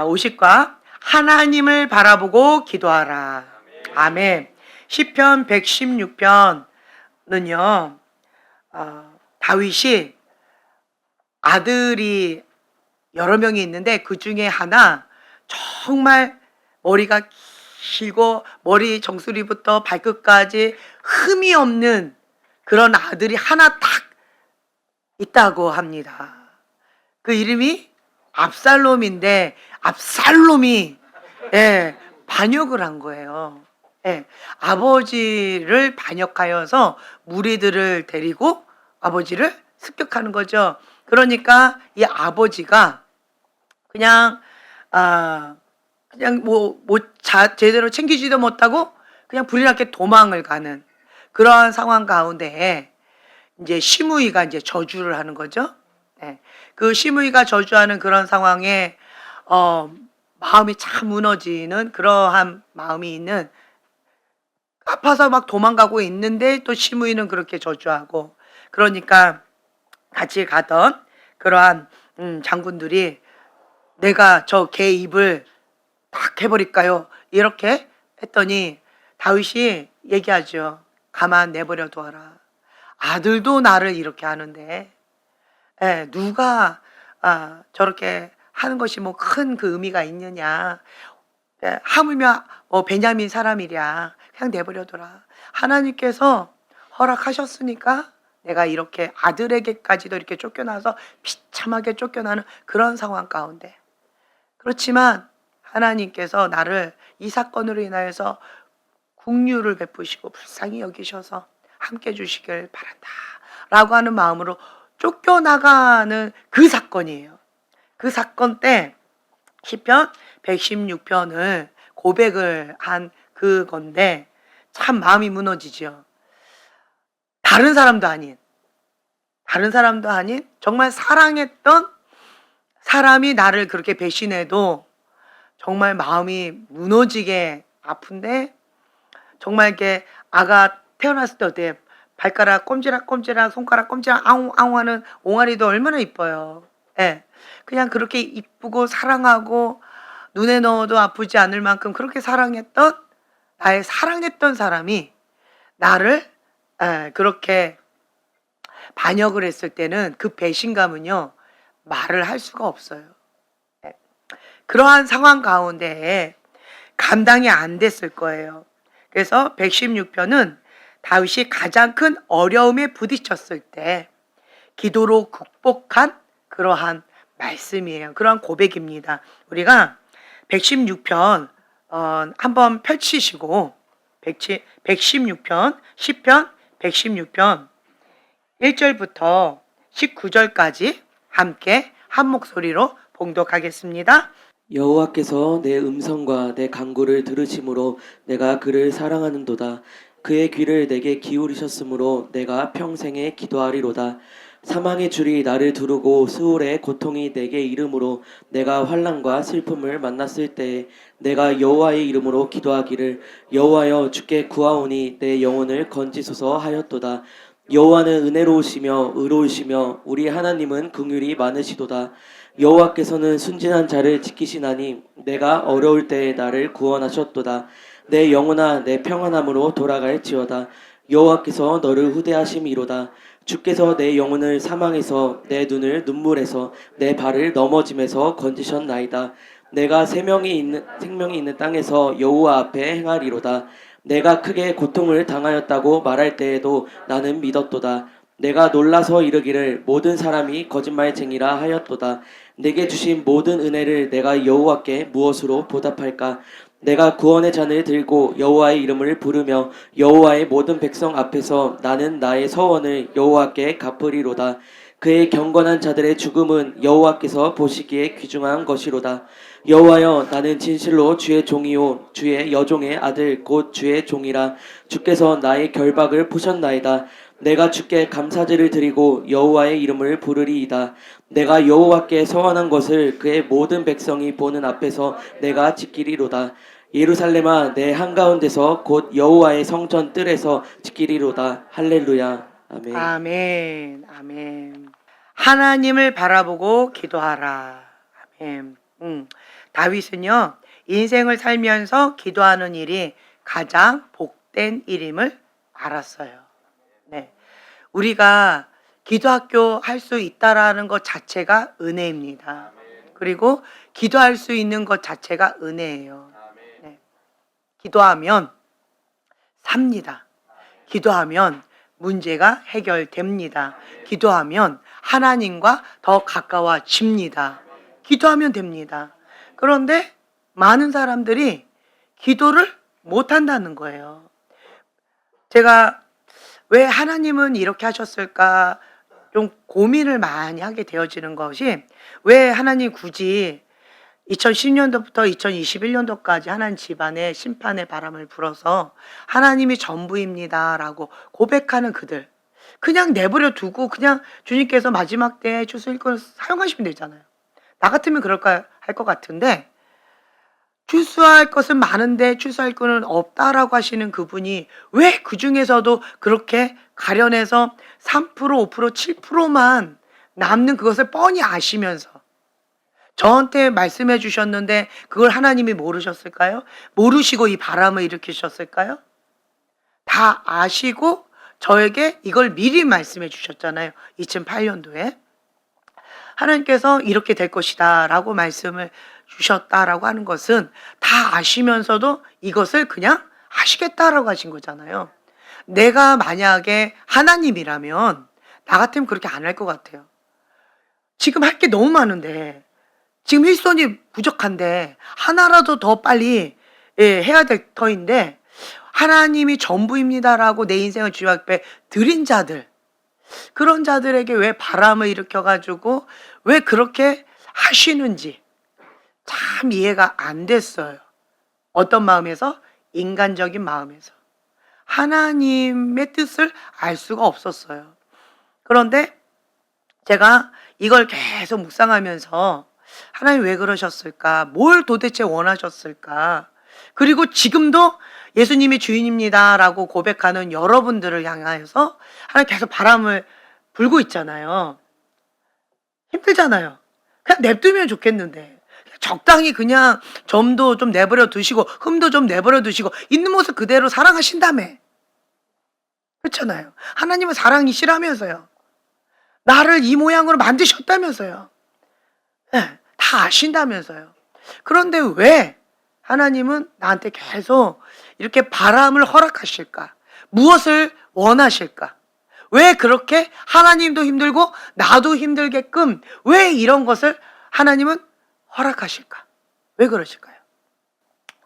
자, 50과 하나님을 바라보고 기도하라. 아멘. 시편 116편은요, 다윗이 아들이 여러 명이 있는데 그 중에 하나 정말 머리가 길고 머리 정수리부터 발끝까지 흠이 없는 그런 아들이 하나 딱 있다고 합니다. 그 이름이 압살롬인데 압살롬이 반역을 한 거예요. 아버지를 반역하여서 무리들을 데리고 아버지를 습격하는 거죠. 그러니까 이 아버지가 그냥 제대로 챙기지도 못하고 그냥 불이 나게 도망을 가는 그러한 상황 가운데에 이제 시므이가 이제 저주를 하는 거죠. 그 시므이가 저주하는 그런 상황에 마음이 참 무너지는 그러한 마음이 있는, 아파서 막 도망가고 있는데 또 시므이는 그렇게 저주하고, 그러니까 같이 가던 그러한 장군들이 내가 저 개 입을 딱 해버릴까요? 이렇게 했더니 다윗이 얘기하죠. 가만 내버려 두어라. 아들도 나를 이렇게 하는데 누가 저렇게 하는 것이 뭐 큰 그 의미가 있느냐. 하물며 베냐민 사람이랴. 그냥 내버려둬라. 하나님께서 허락하셨으니까 내가 이렇게 아들에게까지도 이렇게 쫓겨나서 비참하게 쫓겨나는 그런 상황 가운데, 그렇지만 하나님께서 나를 이 사건으로 인하여서 긍휼을 베푸시고 불쌍히 여기셔서 함께 해주시길 바란다 라고 하는 마음으로 쫓겨나가는 그 사건이에요. 그 사건 때 시편 116편을 고백을 한 그건데 참 마음이 무너지죠. 다른 사람도 아닌 정말 사랑했던 사람이 나를 그렇게 배신해도 정말 마음이 무너지게 아픈데, 정말 이렇게 아가 태어났을 때 어때? 발가락 꼼지락꼼지락, 손가락 꼼지락 아웅아웅 하는 옹알이도 얼마나 이뻐요. 그냥 그렇게 이쁘고 사랑하고 눈에 넣어도 아프지 않을 만큼 그렇게 사랑했던 나의 사랑했던 사람이 나를 그렇게 반역을 했을 때는 그 배신감은요 말을 할 수가 없어요. 그러한 상황 가운데에 감당이 안 됐을 거예요. 그래서 116편은 다윗이 가장 큰 어려움에 부딪혔을 때 기도로 극복한 그러한 말씀이에요. 그러한 고백입니다. 우리가 116편 한번 펼치시고 116편, 시편 116편 1절부터 19절까지 함께 한 목소리로 봉독하겠습니다. 여호와께서 내 음성과 내 간구를 들으심으로 내가 그를 사랑하는도다. 그의 귀를 내게 기울이셨으므로 내가 평생에 기도하리로다. 사망의 줄이 나를 두르고 스올의 고통이 내게 이름으로 내가 환난과 슬픔을 만났을 때에 내가 여호와의 이름으로 기도하기를 여호와여 주께 구하오니 내 영혼을 건지소서 하였도다. 여호와는 은혜로우시며 의로우시며 우리 하나님은 긍휼이 많으시도다. 여호와께서는 순진한 자를 지키시나니 내가 어려울 때에 나를 구원하셨도다. 내 영혼아 내 평안함으로 돌아갈지어다. 여호와께서 너를 후대하심이로다. 주께서 내 영혼을 사망에서 내 눈을 눈물에서 내 발을 넘어짐에서 건지셨나이다. 내가 생명이 있는 땅에서 여호와 앞에 행하리로다. 내가 크게 고통을 당하였다고 말할 때에도 나는 믿었도다. 내가 놀라서 이르기를 모든 사람이 거짓말쟁이라 하였도다. 내게 주신 모든 은혜를 내가 여호와께 무엇으로 보답할까? 내가 구원의 잔을 들고 여호와의 이름을 부르며 여호와의 모든 백성 앞에서 나는 나의 서원을 여호와께 갚으리로다. 그의 경건한 자들의 죽음은 여호와께서 보시기에 귀중한 것이로다. 여호와여 나는 진실로 주의 종이요 주의 여종의 아들 곧 주의 종이라. 주께서 나의 결박을 푸셨나이다. 내가 주께 감사제를 드리고 여호와의 이름을 부르리이다. 내가 여호와께 서원한 것을 그의 모든 백성이 보는 앞에서 내가 지키리로다. 예루살렘아 내 한가운데서 곧 여호와의 성전 뜰에서 지키리로다. 할렐루야. 아멘. 아멘. 아멘. 하나님을 바라보고 기도하라. 아멘. 다윗은요, 인생을 살면서 기도하는 일이 가장 복된 일임을 알았어요. 네. 우리가 기도학교 할 수 있다라는 것 자체가 은혜입니다. 그리고 기도할 수 있는 것 자체가 은혜예요. 네. 기도하면 삽니다. 기도하면 문제가 해결됩니다. 기도하면 하나님과 더 가까워집니다. 기도하면 됩니다. 그런데 많은 사람들이 기도를 못한다는 거예요. 제가 왜 하나님은 이렇게 하셨을까 좀 고민을 많이 하게 되어지는 것이, 왜 하나님 굳이 2010년도부터 2021년도까지 하나님 집안에 심판의 바람을 불어서 하나님이 전부입니다 라고 고백하는 그들, 그냥 내버려 두고 그냥 주님께서 마지막 때에 추수일꾼을 사용하시면 되잖아요. 나 같으면 그럴까 할 것 같은데, 추수할 것은 많은데 추수할 것은 없다라고 하시는 그분이 왜 그 중에서도 그렇게 가려내서 3%, 5%, 7%만 남는 그것을 뻔히 아시면서 저한테 말씀해 주셨는데 그걸 하나님이 모르셨을까요? 모르시고 이 바람을 일으키셨을까요? 다 아시고 저에게 이걸 미리 말씀해 주셨잖아요. 2008년도에. 하나님께서 이렇게 될 것이다 라고 말씀을 주셨다라고 하는 것은 다 아시면서도 이것을 그냥 하시겠다라고 하신 거잖아요. 내가 만약에 하나님이라면 나 같으면 그렇게 안 할 것 같아요. 지금 할 게 너무 많은데, 지금 일손이 부족한데 하나라도 더 빨리 해야 될 터인데, 하나님이 전부입니다라고 내 인생을 주님 앞에 드린 자들, 그런 자들에게 왜 바람을 일으켜가지고 왜 그렇게 하시는지 참 이해가 안 됐어요. 어떤 마음에서? 인간적인 마음에서. 하나님의 뜻을 알 수가 없었어요. 그런데 제가 이걸 계속 묵상하면서 하나님 왜 그러셨을까? 뭘 도대체 원하셨을까? 그리고 지금도 예수님이 주인입니다 라고 고백하는 여러분들을 향하여서 하나님 계속 바람을 불고 있잖아요. 힘들잖아요. 그냥 냅두면 좋겠는데, 적당히 그냥 점도 좀 내버려 두시고 흠도 좀 내버려 두시고 있는 모습 그대로 사랑하신다며. 그렇잖아요. 하나님은 사랑이시라면서요. 나를 이 모양으로 만드셨다면서요. 네, 다 아신다면서요. 그런데 왜 하나님은 나한테 계속 이렇게 바람을 허락하실까? 무엇을 원하실까? 왜 그렇게 하나님도 힘들고 나도 힘들게끔 왜 이런 것을 하나님은 허락하실까? 왜 그러실까요?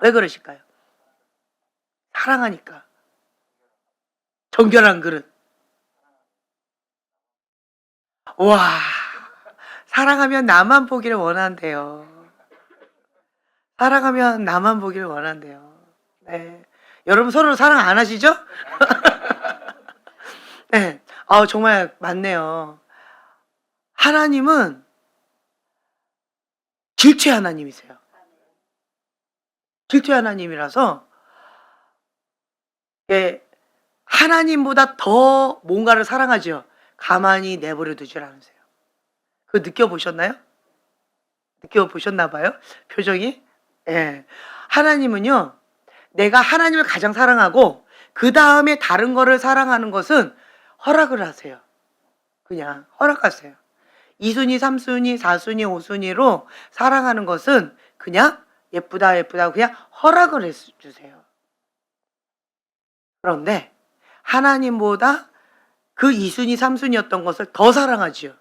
왜 그러실까요? 사랑하니까. 정결한 그릇. 와, 사랑하면 나만 보기를 원한대요. 사랑하면 나만 보기를 원한대요. 네. 여러분 서로 사랑 안 하시죠? 네. 정말 맞네요. 하나님은 질투의 하나님이세요. 질투의 하나님이라서 하나님보다 더 뭔가를 사랑하죠. 가만히 내버려 두질 않으세요. 그거 느껴보셨나요? 느껴보셨나 봐요? 표정이? 예. 하나님은요, 내가 하나님을 가장 사랑하고 그 다음에 다른 거를 사랑하는 것은 허락을 하세요. 그냥 허락하세요. 2순위, 3순위, 4순위, 5순위로 사랑하는 것은 그냥 예쁘다 예쁘다 그냥 허락을 해주세요. 그런데 하나님보다 그 2순위, 3순위였던 것을 더 사랑하지요.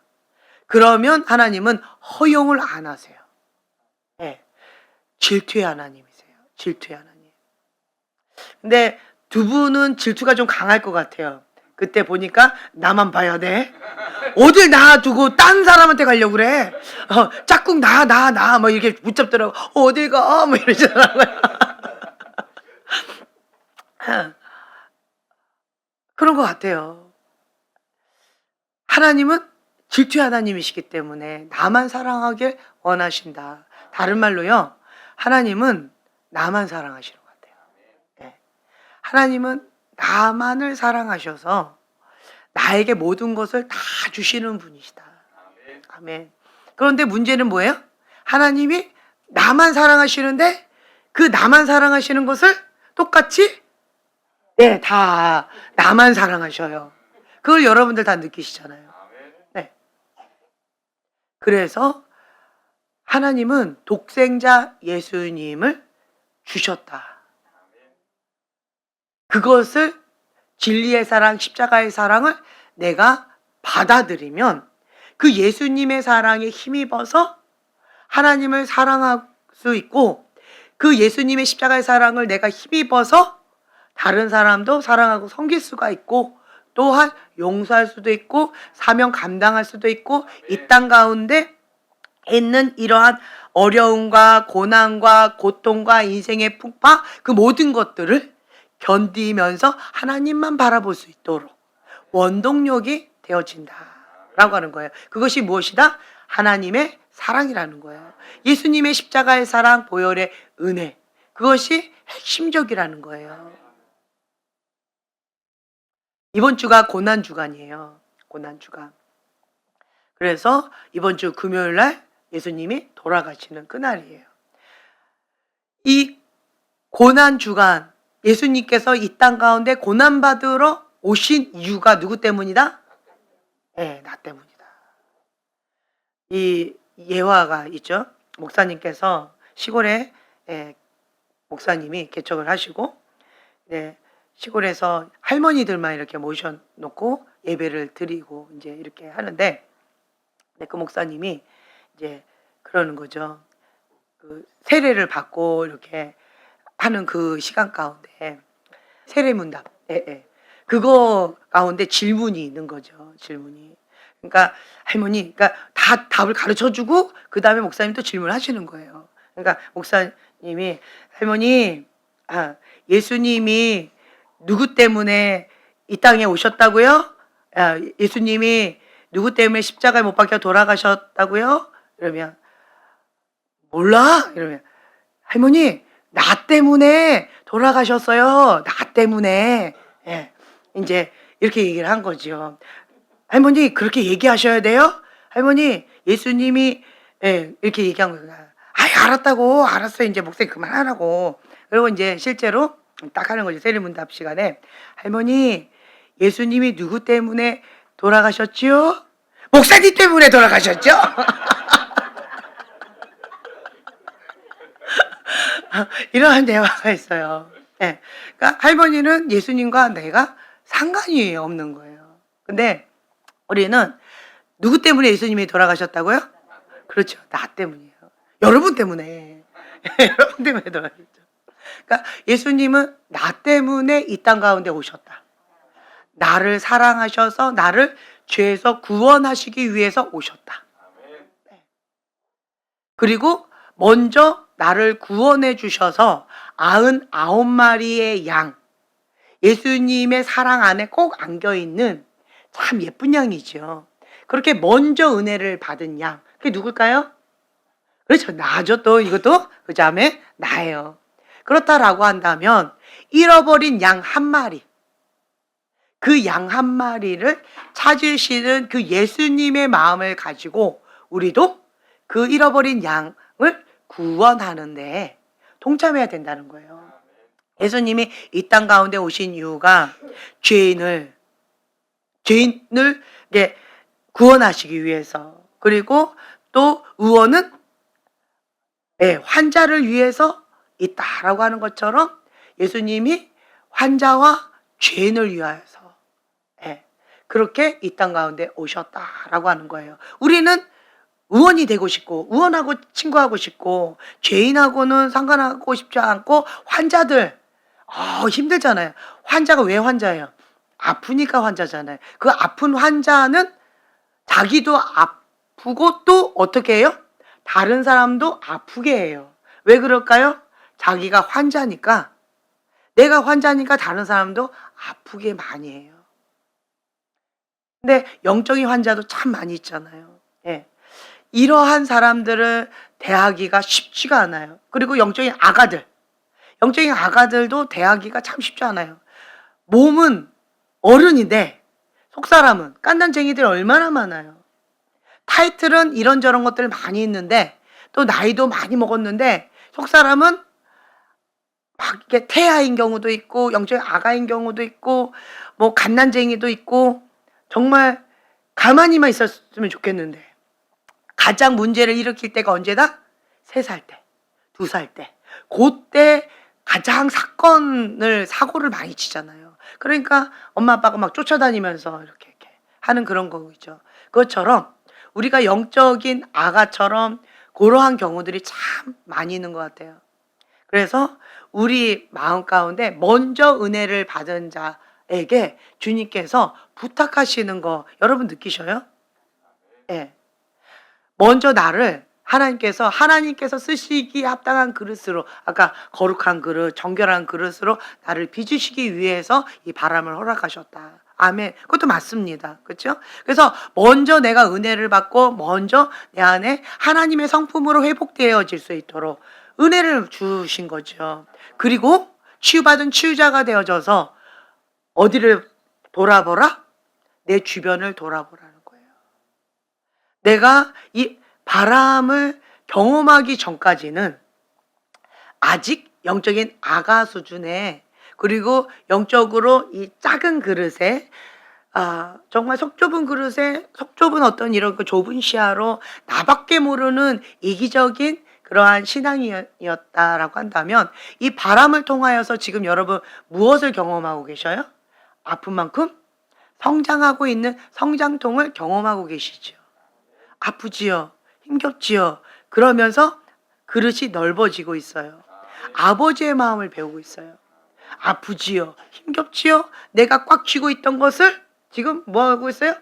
그러면 하나님은 허용을 안 하세요. 네. 질투의 하나님이세요. 질투의 하나님. 근데 두 분은 질투가 좀 강할 것 같아요. 그때 보니까 나만 봐야 돼. 어딜 놔두고 딴 사람한테 가려고 그래. 짝꿍 나 뭐 이렇게 붙잡더라고. 어딜 가? 뭐 이러잖아요. 그런 것 같아요. 하나님은 질투의 하나님이시기 때문에 나만 사랑하길 원하신다. 다른 말로요, 하나님은 나만 사랑하시는 것 같아요. 네. 하나님은 나만을 사랑하셔서 나에게 모든 것을 다 주시는 분이시다. 아멘. 그런데 문제는 뭐예요? 하나님이 나만 사랑하시는데 그 나만 사랑하시는 것을 똑같이 네, 다 나만 사랑하셔요. 그걸 여러분들 다 느끼시잖아요. 네. 그래서 하나님은 독생자 예수님을 주셨다. 그것을 진리의 사랑, 십자가의 사랑을 내가 받아들이면 그 예수님의 사랑에 힘입어서 하나님을 사랑할 수 있고 그 예수님의 십자가의 사랑을 내가 힘입어서 다른 사람도 사랑하고 섬길 수가 있고 또한 용서할 수도 있고 사명 감당할 수도 있고 이 땅 가운데 있는 이러한 어려움과 고난과 고통과 인생의 풍파 그 모든 것들을 견디면서 하나님만 바라볼 수 있도록 원동력이 되어진다라고 하는 거예요. 그것이 무엇이다? 하나님의 사랑이라는 거예요. 예수님의 십자가의 사랑, 보혈의 은혜, 그것이 핵심적이라는 거예요. 이번 주가 고난주간이에요. 고난주간. 그래서 이번 주 금요일 날 예수님이 돌아가시는 그날이에요. 이 고난주간, 예수님께서 이 땅 가운데 고난받으러 오신 이유가 누구 때문이다? 네, 나 때문이다. 이 예화가 있죠. 목사님께서 시골에 목사님이 개척을 하시고 시골에서 할머니들만 이렇게 모셔놓고 예배를 드리고 이제 이렇게 하는데 그 목사님이 이제 그러는 거죠. 그 세례를 받고 이렇게 하는 그 시간 가운데 세례문답, 그거 가운데 질문이 있는 거죠. 질문이. 그러니까 할머니, 그러니까 다 답을 가르쳐주고 그 다음에 목사님 또 질문하시는 거예요. 그러니까 목사님이 할머니, 예수님이 누구 때문에 이 땅에 오셨다고요? 예수님이 누구 때문에 십자가에 못 박혀 돌아가셨다고요? 이러면 몰라? 이러면 할머니 나 때문에 돌아가셨어요. 나 때문에. 이제 이렇게 얘기를 한 거죠. 할머니 그렇게 얘기하셔야 돼요? 할머니 예수님이 이렇게 얘기한 거예요. 알았다고. 알았어. 이제 목사님 그만하라고. 그리고 이제 실제로 딱 하는 거죠. 세례문답 시간에 할머니 예수님이 누구 때문에 돌아가셨지요? 목사님 때문에 돌아가셨죠? 이러한 대화가 있어요. 그러니까 할머니는 예수님과 내가 상관이 없는 거예요. 근데 우리는 누구 때문에 예수님이 돌아가셨다고요? 그렇죠. 나 때문이에요. 여러분 때문에. 여러분 때문에 돌아가셨죠. 그러니까 예수님은 나 때문에 이 땅 가운데 오셨다. 나를 사랑하셔서 나를 죄에서 구원하시기 위해서 오셨다. 그리고 먼저 나를 구원해 주셔서 99마리의 양, 예수님의 사랑 안에 꼭 안겨있는 참 예쁜 양이죠. 그렇게 먼저 은혜를 받은 양, 그게 누굴까요? 그렇죠. 나죠. 또 이것도 그 다음에 나예요. 그렇다라고 한다면 잃어버린 양 한 마리, 그 양 한 마리를 찾으시는 그 예수님의 마음을 가지고 우리도 그 잃어버린 양을 구원하는데 동참해야 된다는 거예요. 예수님이 이 땅 가운데 오신 이유가 죄인을 구원하시기 위해서, 그리고 또 의원은 환자를 위해서 있다라고 하는 것처럼 예수님이 환자와 죄인을 위하여서 그렇게 이 땅 가운데 오셨다라고 하는 거예요. 우리는 의원이 되고 싶고 의원하고 친구하고 싶고 죄인하고는 상관하고 싶지 않고 환자들 힘들잖아요. 환자가 왜 환자예요? 아프니까 환자잖아요. 그 아픈 환자는 자기도 아프고 또 어떻게 해요? 다른 사람도 아프게 해요. 왜 그럴까요? 자기가 환자니까, 내가 환자니까 다른 사람도 아프게 많이 해요. 근데 영적인 환자도 참 많이 있잖아요. 이러한 사람들을 대하기가 쉽지가 않아요. 그리고 영적인 아가들도 대하기가 참 쉽지 않아요. 몸은 어른인데 속사람은 깐난쟁이들 얼마나 많아요. 타이틀은 이런저런 것들 많이 있는데 또 나이도 많이 먹었는데 속 사람은 막 이렇게 태아인 경우도 있고 영적인 아가인 경우도 있고 뭐 갓난쟁이도 있고 정말 가만히만 있었으면 좋겠는데 가장 문제를 일으킬 때가 언제다? 3살 때, 2살 때. 그때 가장 사고를 많이 치잖아요. 그러니까 엄마 아빠가 막 쫓아다니면서 이렇게 하는 그런 거죠. 그것처럼 우리가 영적인 아가처럼 그러한 경우들이 참 많이 있는 것 같아요. 그래서 우리 마음 가운데 먼저 은혜를 받은 자에게 주님께서 부탁하시는 거 여러분 느끼셔요? 예. 먼저 나를 하나님께서 쓰시기 합당한 그릇으로, 아까 거룩한 그릇, 정결한 그릇으로 나를 빚으시기 위해서 이 바람을 허락하셨다. 아멘. 그것도 맞습니다. 그렇죠? 그래서 먼저 내가 은혜를 받고 먼저 내 안에 하나님의 성품으로 회복되어질 수 있도록 은혜를 주신 거죠. 그리고 치유받은 치유자가 되어져서 어디를 돌아보라? 내 주변을 돌아보라는 거예요. 내가 이 바람을 경험하기 전까지는 아직 영적인 아가 수준에, 그리고 영적으로 이 작은 그릇에 정말 속 좁은 그릇에 속 좁은 어떤 이런 그 좁은 시야로 나밖에 모르는 이기적인 그러한 신앙이었다라고 한다면 이 바람을 통하여서 지금 여러분 무엇을 경험하고 계셔요? 아픈 만큼 성장하고 있는 성장통을 경험하고 계시죠. 아프지요. 힘겹지요. 그러면서 그릇이 넓어지고 있어요. 아버지의 마음을 배우고 있어요. 아프지요. 힘겹지요. 내가 꽉 쥐고 있던 것을 지금 뭐 하고 있어요?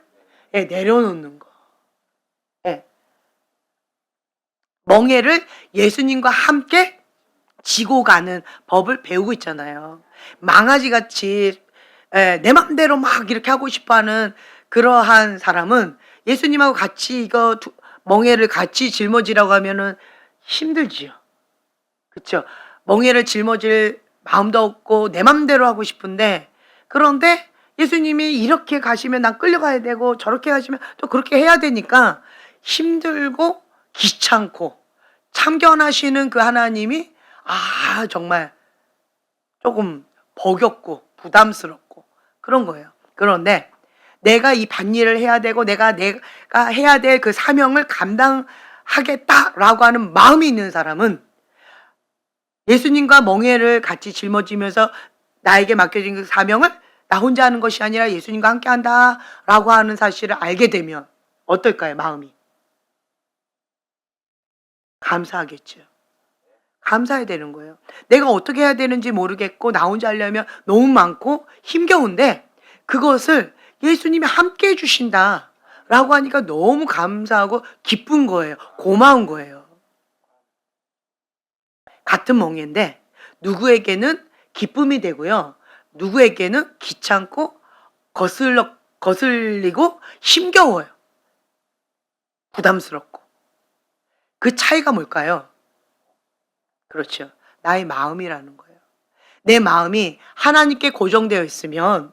예, 내려놓는 거. 예. 멍에를 예수님과 함께 지고 가는 법을 배우고 있잖아요. 망아지같이 내 맘대로 막 이렇게 하고 싶어하는 그러한 사람은 예수님하고 같이 멍에를 같이 짊어지라고 하면은 힘들지요. 그렇죠? 멍에를 짊어질 마음도 없고 내 맘대로 하고 싶은데, 그런데 예수님이 이렇게 가시면 난 끌려가야 되고 저렇게 가시면 또 그렇게 해야 되니까 힘들고 귀찮고 참견하시는 그 하나님이 정말 조금 버겁고 부담스럽고 그런 거예요. 그런데 내가 이 밭일을 해야 되고 내가 해야 될 그 사명을 감당하겠다라고 하는 마음이 있는 사람은 예수님과 멍에를 같이 짊어지면서 나에게 맡겨진 그 사명을 나 혼자 하는 것이 아니라 예수님과 함께 한다라고 하는 사실을 알게 되면 어떨까요? 마음이 감사하겠죠. 감사해야 되는 거예요. 내가 어떻게 해야 되는지 모르겠고 나 혼자 하려면 너무 많고 힘겨운데 그것을 예수님이 함께 해주신다 라고 하니까 너무 감사하고 기쁜 거예요. 고마운 거예요. 같은 멍에인데 누구에게는 기쁨이 되고요, 누구에게는 귀찮고 거슬리고 힘겨워요. 부담스럽고. 그 차이가 뭘까요? 그렇죠. 나의 마음이라는 거예요. 내 마음이 하나님께 고정되어 있으면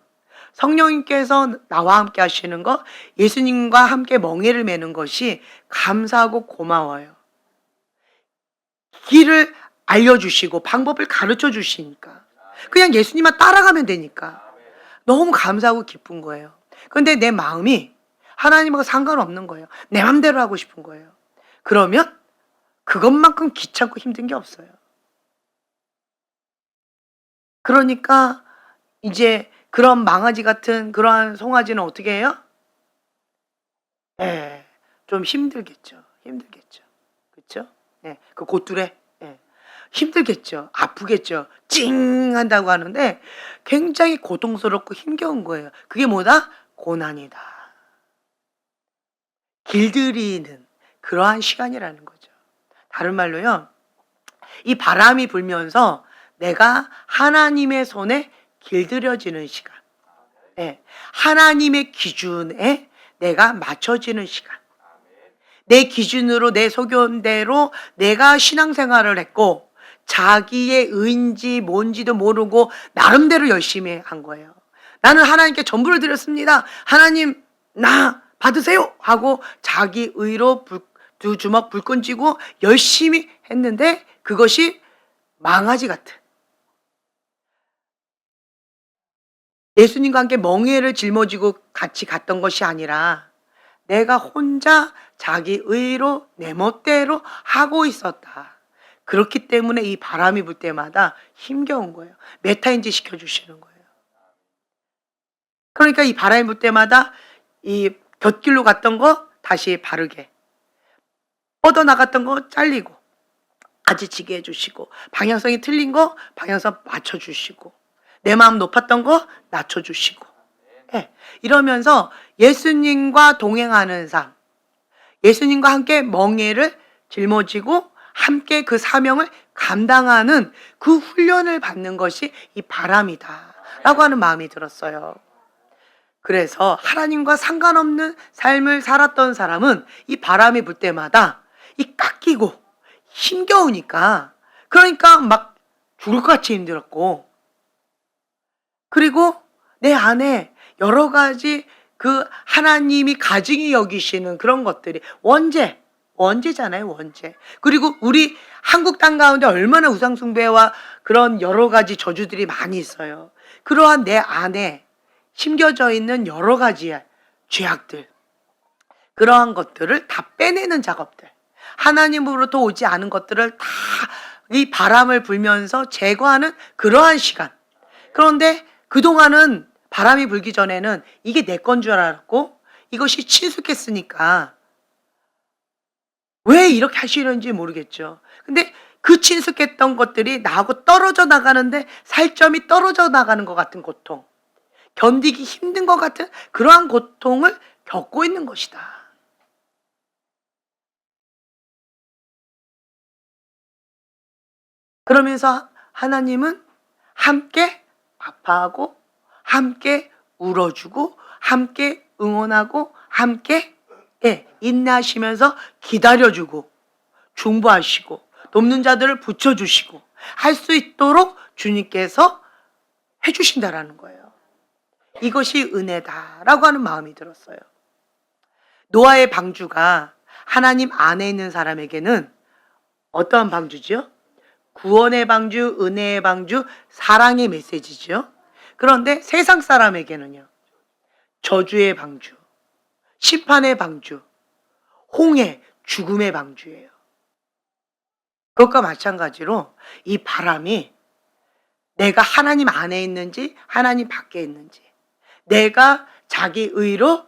성령님께서 나와 함께 하시는 것, 예수님과 함께 멍에를 매는 것이 감사하고 고마워요. 길을 알려주시고 방법을 가르쳐 주시니까 그냥 예수님만 따라가면 되니까 너무 감사하고 기쁜 거예요. 그런데 내 마음이 하나님하고 상관없는 거예요. 내 맘대로 하고 싶은 거예요. 그러면 그것만큼 귀찮고 힘든 게 없어요. 그러니까 이제 그런 망아지 같은 그러한 송아지는 어떻게 해요? 좀 힘들겠죠. 그렇죠? 그 고뚜레 힘들겠죠. 아프겠죠. 찡 한다고 하는데 굉장히 고통스럽고 힘겨운 거예요. 그게 뭐다? 고난이다. 길들이는 그러한 시간이라는 거죠. 다른 말로요, 이 바람이 불면서 내가 하나님의 손에 길들여지는 시간, 하나님의 기준에 내가 맞춰지는 시간, 내 기준으로 내 소견대로 내가 신앙생활을 했고 자기의 의인지 뭔지도 모르고 나름대로 열심히 한 거예요. 나는 하나님께 전부를 드렸습니다. 하나님 나 받으세요 하고 자기 의로 두 주먹 불끈 쥐고 열심히 했는데 그것이 망아지 같은, 예수님과 함께 멍에를 짊어지고 같이 갔던 것이 아니라 내가 혼자 자기 의로 내 멋대로 하고 있었다. 그렇기 때문에 이 바람이 불 때마다 힘겨운 거예요. 메타인지 시켜주시는 거예요. 그러니까 이 바람이 불 때마다 이 곁길로 갔던 거 다시 바르게, 뻗어나갔던 거 잘리고 아지치게 해주시고, 방향성이 틀린 거 방향성 맞춰주시고, 내 마음 높았던 거 낮춰주시고, 예, 이러면서 예수님과 동행하는 삶, 예수님과 함께 멍에를 짊어지고 함께 그 사명을 감당하는 그 훈련을 받는 것이 이 바람이다 라고 하는 마음이 들었어요. 그래서 하나님과 상관없는 삶을 살았던 사람은 이 바람이 불 때마다 이 깎이고 힘겨우니까, 그러니까 막 죽을 것 같이 힘들었고, 그리고 내 안에 여러 가지 그 하나님이 가증히 여기시는 그런 것들이 원죄잖아요, 원죄. 그리고 우리 한국 땅 가운데 얼마나 우상숭배와 그런 여러 가지 저주들이 많이 있어요. 그러한 내 안에 심겨져 있는 여러 가지의 죄악들, 그러한 것들을 다 빼내는 작업들, 하나님으로부터 오지 않은 것들을 다 이 바람을 불면서 제거하는 그러한 시간. 그런데 그동안은 바람이 불기 전에는 이게 내 건 줄 알았고, 이것이 친숙했으니까 왜 이렇게 하시는지 모르겠죠. 근데 그 친숙했던 것들이 나하고 떨어져 나가는데 살점이 떨어져 나가는 것 같은 고통, 견디기 힘든 것 같은 그러한 고통을 겪고 있는 것이다. 그러면서 하나님은 함께 아파하고 함께 울어주고 함께 응원하고 함께, 예, 인내하시면서 기다려주고 중보하시고 돕는 자들을 붙여주시고 할 수 있도록 주님께서 해주신다라는 거예요. 이것이 은혜다라고 하는 마음이 들었어요. 노아의 방주가 하나님 안에 있는 사람에게는 어떠한 방주지요? 구원의 방주, 은혜의 방주, 사랑의 메시지죠. 그런데 세상 사람에게는요, 저주의 방주, 심판의 방주, 홍해, 죽음의 방주예요. 그것과 마찬가지로 이 바람이 내가 하나님 안에 있는지 하나님 밖에 있는지, 내가 자기 의로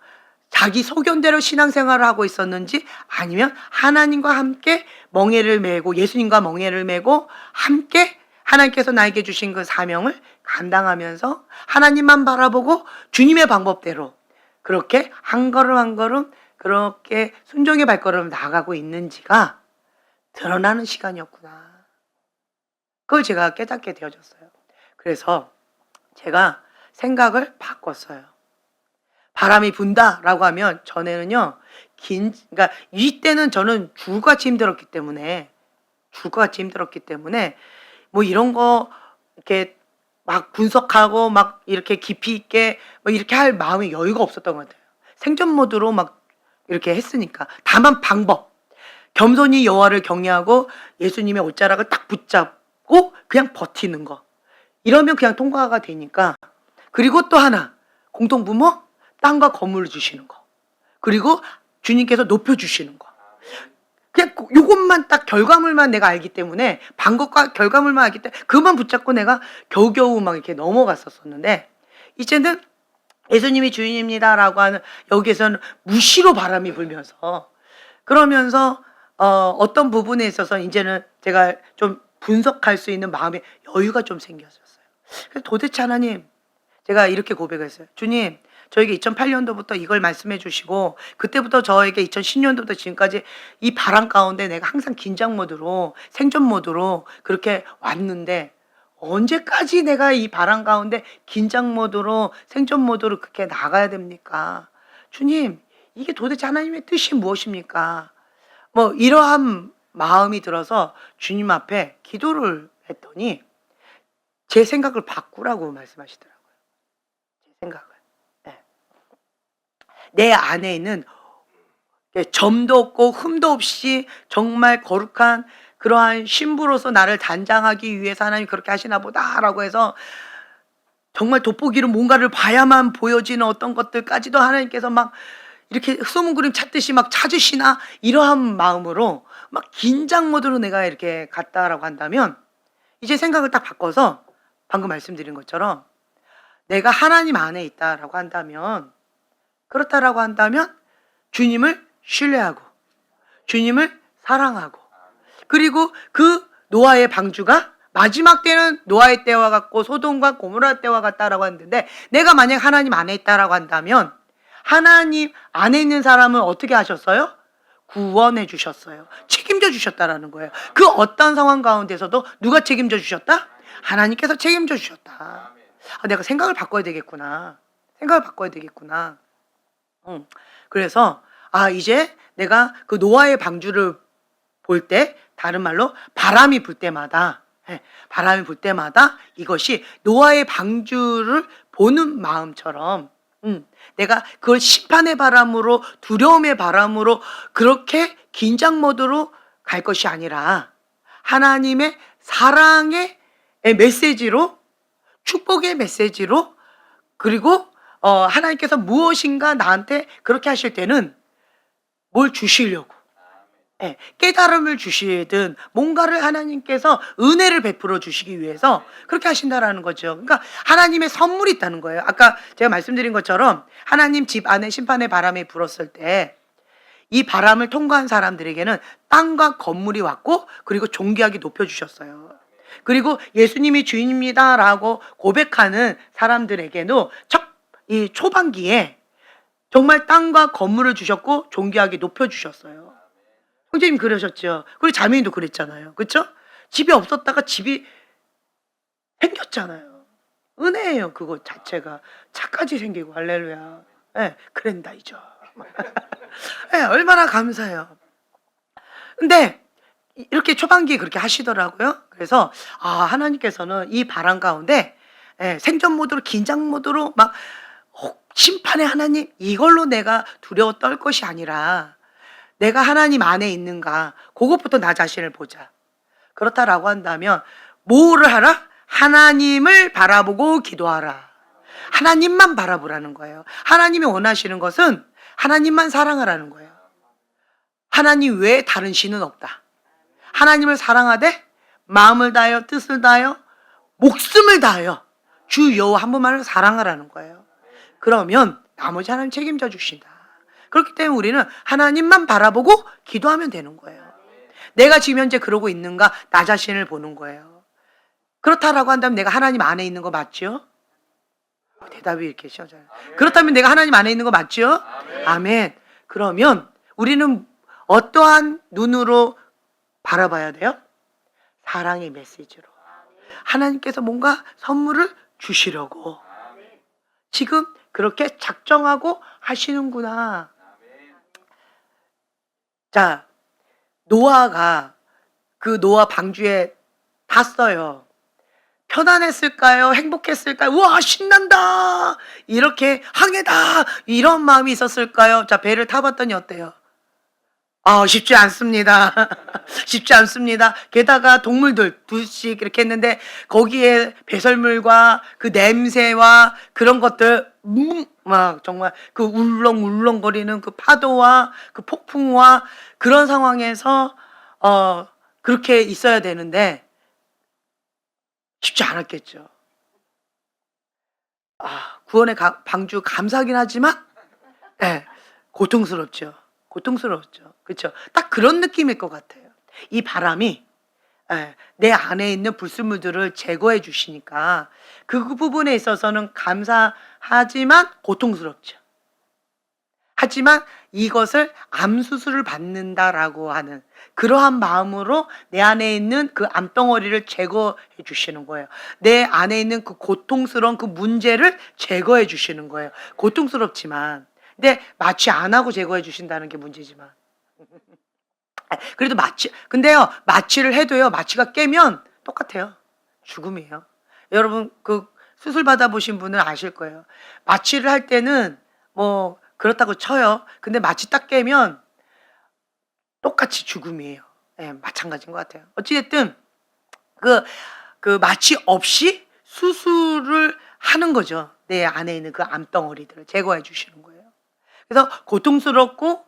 자기 소견대로 신앙생활을 하고 있었는지, 아니면 하나님과 함께 멍에를 메고, 예수님과 멍에를 메고 함께 하나님께서 나에게 주신 그 사명을 감당하면서 하나님만 바라보고 주님의 방법대로 그렇게 한 걸음 한 걸음 그렇게 순종의 발걸음을 나아가고 있는지가 드러나는 시간이었구나. 그걸 제가 깨닫게 되어졌어요. 그래서 제가 생각을 바꿨어요. 바람이 분다라고 하면 전에는요, 그러니까 이때는 저는 죽을 것 같이 힘들었기 때문에 뭐 이런 거 이렇게 막 분석하고 막 이렇게 깊이 있게 뭐 이렇게 할 마음의 여유가 없었던 것 같아요. 생존 모드로 막 이렇게 했으니까. 다만 방법, 겸손히 여호와를 경외하고 예수님의 옷자락을 딱 붙잡고 그냥 버티는 거, 이러면 그냥 통과가 되니까. 그리고 또 하나, 공통부모, 땅과 건물을 주시는 거, 그리고 주님께서 높여주시는 거, 그냥 요것만 딱 결과물만 내가 알기 때문에, 방법과 결과물만 알기 때문에 그만 붙잡고 내가 겨우겨우 막 이렇게 넘어갔었는데, 이제는 예수님이 주인입니다 라고 하는 여기에서는 무시로 바람이 불면서, 그러면서 어떤 부분에 있어서 이제는 제가 좀 분석할 수 있는 마음의 여유가 좀 생겼었어요. 그래서 도대체 하나님, 제가 이렇게 고백했어요. 주님, 저에게 2008년도부터 이걸 말씀해 주시고, 그때부터 저에게 2010년도부터 지금까지 이 바람 가운데 내가 항상 긴장 모드로, 생존 모드로 그렇게 왔는데, 언제까지 내가 이 바람 가운데 긴장 모드로, 생존 모드로 그렇게 나가야 됩니까? 주님, 이게 도대체 하나님의 뜻이 무엇입니까? 뭐 이러한 마음이 들어서 주님 앞에 기도를 했더니 제 생각을 바꾸라고 말씀하시더라고요. 제 생각을. 네. 내 안에 있는 점도 없고 흠도 없이 정말 거룩한 그러한 신부로서 나를 단장하기 위해서 하나님이 그렇게 하시나 보다라고 해서 정말 돋보기로 뭔가를 봐야만 보여지는 어떤 것들까지도 하나님께서 막 이렇게 숨은 그림 찾듯이 막 찾으시나, 이러한 마음으로 막 긴장 모드로 내가 이렇게 갔다라고 한다면, 이제 생각을 딱 바꿔서 방금 말씀드린 것처럼 내가 하나님 안에 있다라고 한다면, 그렇다라고 한다면 주님을 신뢰하고 주님을 사랑하고, 그리고 그 노아의 방주가 마지막 때는 노아의 때와 같고 소돔과 고모라 때와 같다라고 했는데, 내가 만약 하나님 안에 있다라고 한다면 하나님 안에 있는 사람을 어떻게 하셨어요? 구원해 주셨어요. 책임져 주셨다라는 거예요. 그 어떤 상황 가운데서도 누가 책임져 주셨다? 하나님께서 책임져 주셨다. 내가 생각을 바꿔야 되겠구나. 생각을 바꿔야 되겠구나. 그래서 이제 내가 그 노아의 방주를 볼 때, 다른 말로 바람이 불 때마다, 바람이 불 때마다 이것이 노아의 방주를 보는 마음처럼, 내가 그걸 심판의 바람으로, 두려움의 바람으로 그렇게 긴장 모드로 갈 것이 아니라 하나님의 사랑의 메시지로, 축복의 메시지로, 그리고 하나님께서 무엇인가 나한테 그렇게 하실 때는 뭘 주시려고, 깨달음을 주시든 뭔가를 하나님께서 은혜를 베풀어 주시기 위해서 그렇게 하신다라는 거죠. 그러니까 하나님의 선물이 있다는 거예요. 아까 제가 말씀드린 것처럼 하나님 집 안에 심판의 바람이 불었을 때 이 바람을 통과한 사람들에게는 땅과 건물이 왔고, 그리고 존귀하게 높여주셨어요. 그리고 예수님이 주인입니다라고 고백하는 사람들에게도 이 초반기에 정말 땅과 건물을 주셨고 존귀하게 높여주셨어요. 형제님 그러셨죠. 그리고 자매님도 그랬잖아요. 그렇죠? 집이 없었다가 집이 생겼잖아요. 은혜예요. 그거 자체가. 차까지 생기고. 할렐루야. 그랜다이죠. 얼마나 감사해요. 근데 이렇게 초반기에 그렇게 하시더라고요. 그래서 하나님께서는 이 바람 가운데 생존 모드로, 긴장 모드로 막 심판의 하나님, 이걸로 내가 두려워 떨 것이 아니라 내가 하나님 안에 있는가, 그것부터 나 자신을 보자. 그렇다라고 한다면 뭐를 하라? 하나님을 바라보고 기도하라. 하나님만 바라보라는 거예요. 하나님이 원하시는 것은 하나님만 사랑하라는 거예요. 하나님 외에 다른 신은 없다. 하나님을 사랑하되 마음을 다하여, 뜻을 다하여, 목숨을 다하여 주 여호와 한 분만을 사랑하라는 거예요. 그러면 나머지 하나님 책임져 주신다. 그렇기 때문에 우리는 하나님만 바라보고 기도하면 되는 거예요. 내가 지금 현재 그러고 있는가, 나 자신을 보는 거예요. 그렇다라고 한다면 내가 하나님 안에 있는 거 맞죠? 대답이 이렇게 쉬워져요. 그렇다면 내가 하나님 안에 있는 거 맞죠? 아멘. 그러면 우리는 어떠한 눈으로 바라봐야 돼요? 사랑의 메시지로. 하나님께서 뭔가 선물을 주시려고 지금 그렇게 작정하고 하시는구나. 자, 노아가 그 노아 방주에 탔어요. 편안했을까요? 행복했을까요? 우와, 신난다! 이렇게 항해다! 이런 마음이 있었을까요? 자, 배를 타봤더니 어때요? 쉽지 않습니다. 쉽지 않습니다. 게다가 동물들 둘씩 이렇게 했는데 거기에 배설물과 그 냄새와 그런 것들, 막 정말 그 울렁울렁거리는 그 파도와 그 폭풍과 그런 상황에서 그렇게 있어야 되는데 쉽지 않았겠죠. 구원의 방주 감사하긴 하지만 고통스럽죠. 고통스러웠죠. 그렇죠? 딱 그런 느낌일 것 같아요. 이 바람이 내 안에 있는 불순물들을 제거해 주시니까 그 부분에 있어서는 감사하지만 고통스럽죠. 하지만 이것을 암수술을 받는다라고 하는 그러한 마음으로 내 안에 있는 그 암덩어리를 제거해 주시는 거예요. 내 안에 있는 그 고통스러운 그 문제를 제거해 주시는 거예요. 고통스럽지만, 근데 마취 안 하고 제거해 주신다는 게 문제지만. 그래도 근데요, 마취를 해도요, 마취가 깨면 똑같아요. 죽음이에요. 여러분, 그 수술 받아보신 분은 아실 거예요. 마취를 할 때는 뭐, 그렇다고 쳐요. 근데 마취 딱 깨면 똑같이 죽음이에요. 예, 마찬가지인 것 같아요. 어찌됐든 그 마취 없이 수술을 하는 거죠. 내 안에 있는 그 암덩어리들을 제거해 주시는 거예요. 그래서 고통스럽고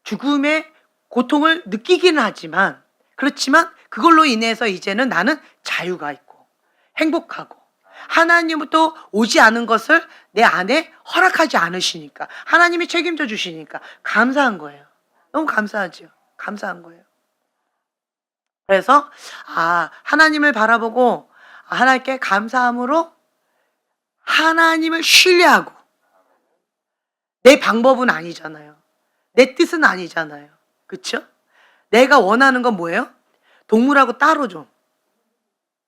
죽음의 고통을 느끼기는 하지만, 그렇지만 그걸로 인해서 이제는 나는 자유가 있고 행복하고, 하나님부터 오지 않은 것을 내 안에 허락하지 않으시니까, 하나님이 책임져 주시니까 감사한 거예요. 너무 감사하죠. 감사한 거예요. 그래서 하나님을 바라보고 하나님께 감사함으로 하나님을 신뢰하고, 내 방법은 아니잖아요. 내 뜻은 아니잖아요. 그렇죠? 내가 원하는 건 뭐예요? 동물하고 따로 좀.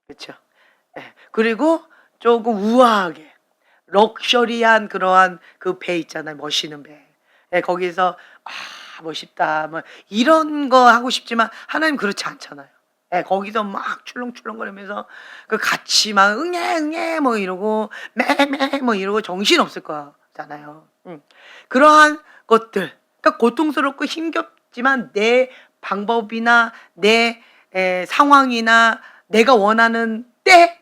그렇죠? 네. 그리고 조금 우아하게 럭셔리한 그러한 그 배 있잖아요. 멋있는 배. 네, 거기서 멋있다 뭐 이런 거 하고 싶지만 하나님 그렇지 않잖아요. 네, 거기서 막 출렁출렁거리면서 그 같이 막 응애 응애 뭐 이러고 매매 뭐 이러고 정신 없을 거잖아요. 그러한 것들, 그러니까 고통스럽고 힘겹지만 내 방법이나 내 상황이나 내가 원하는 때,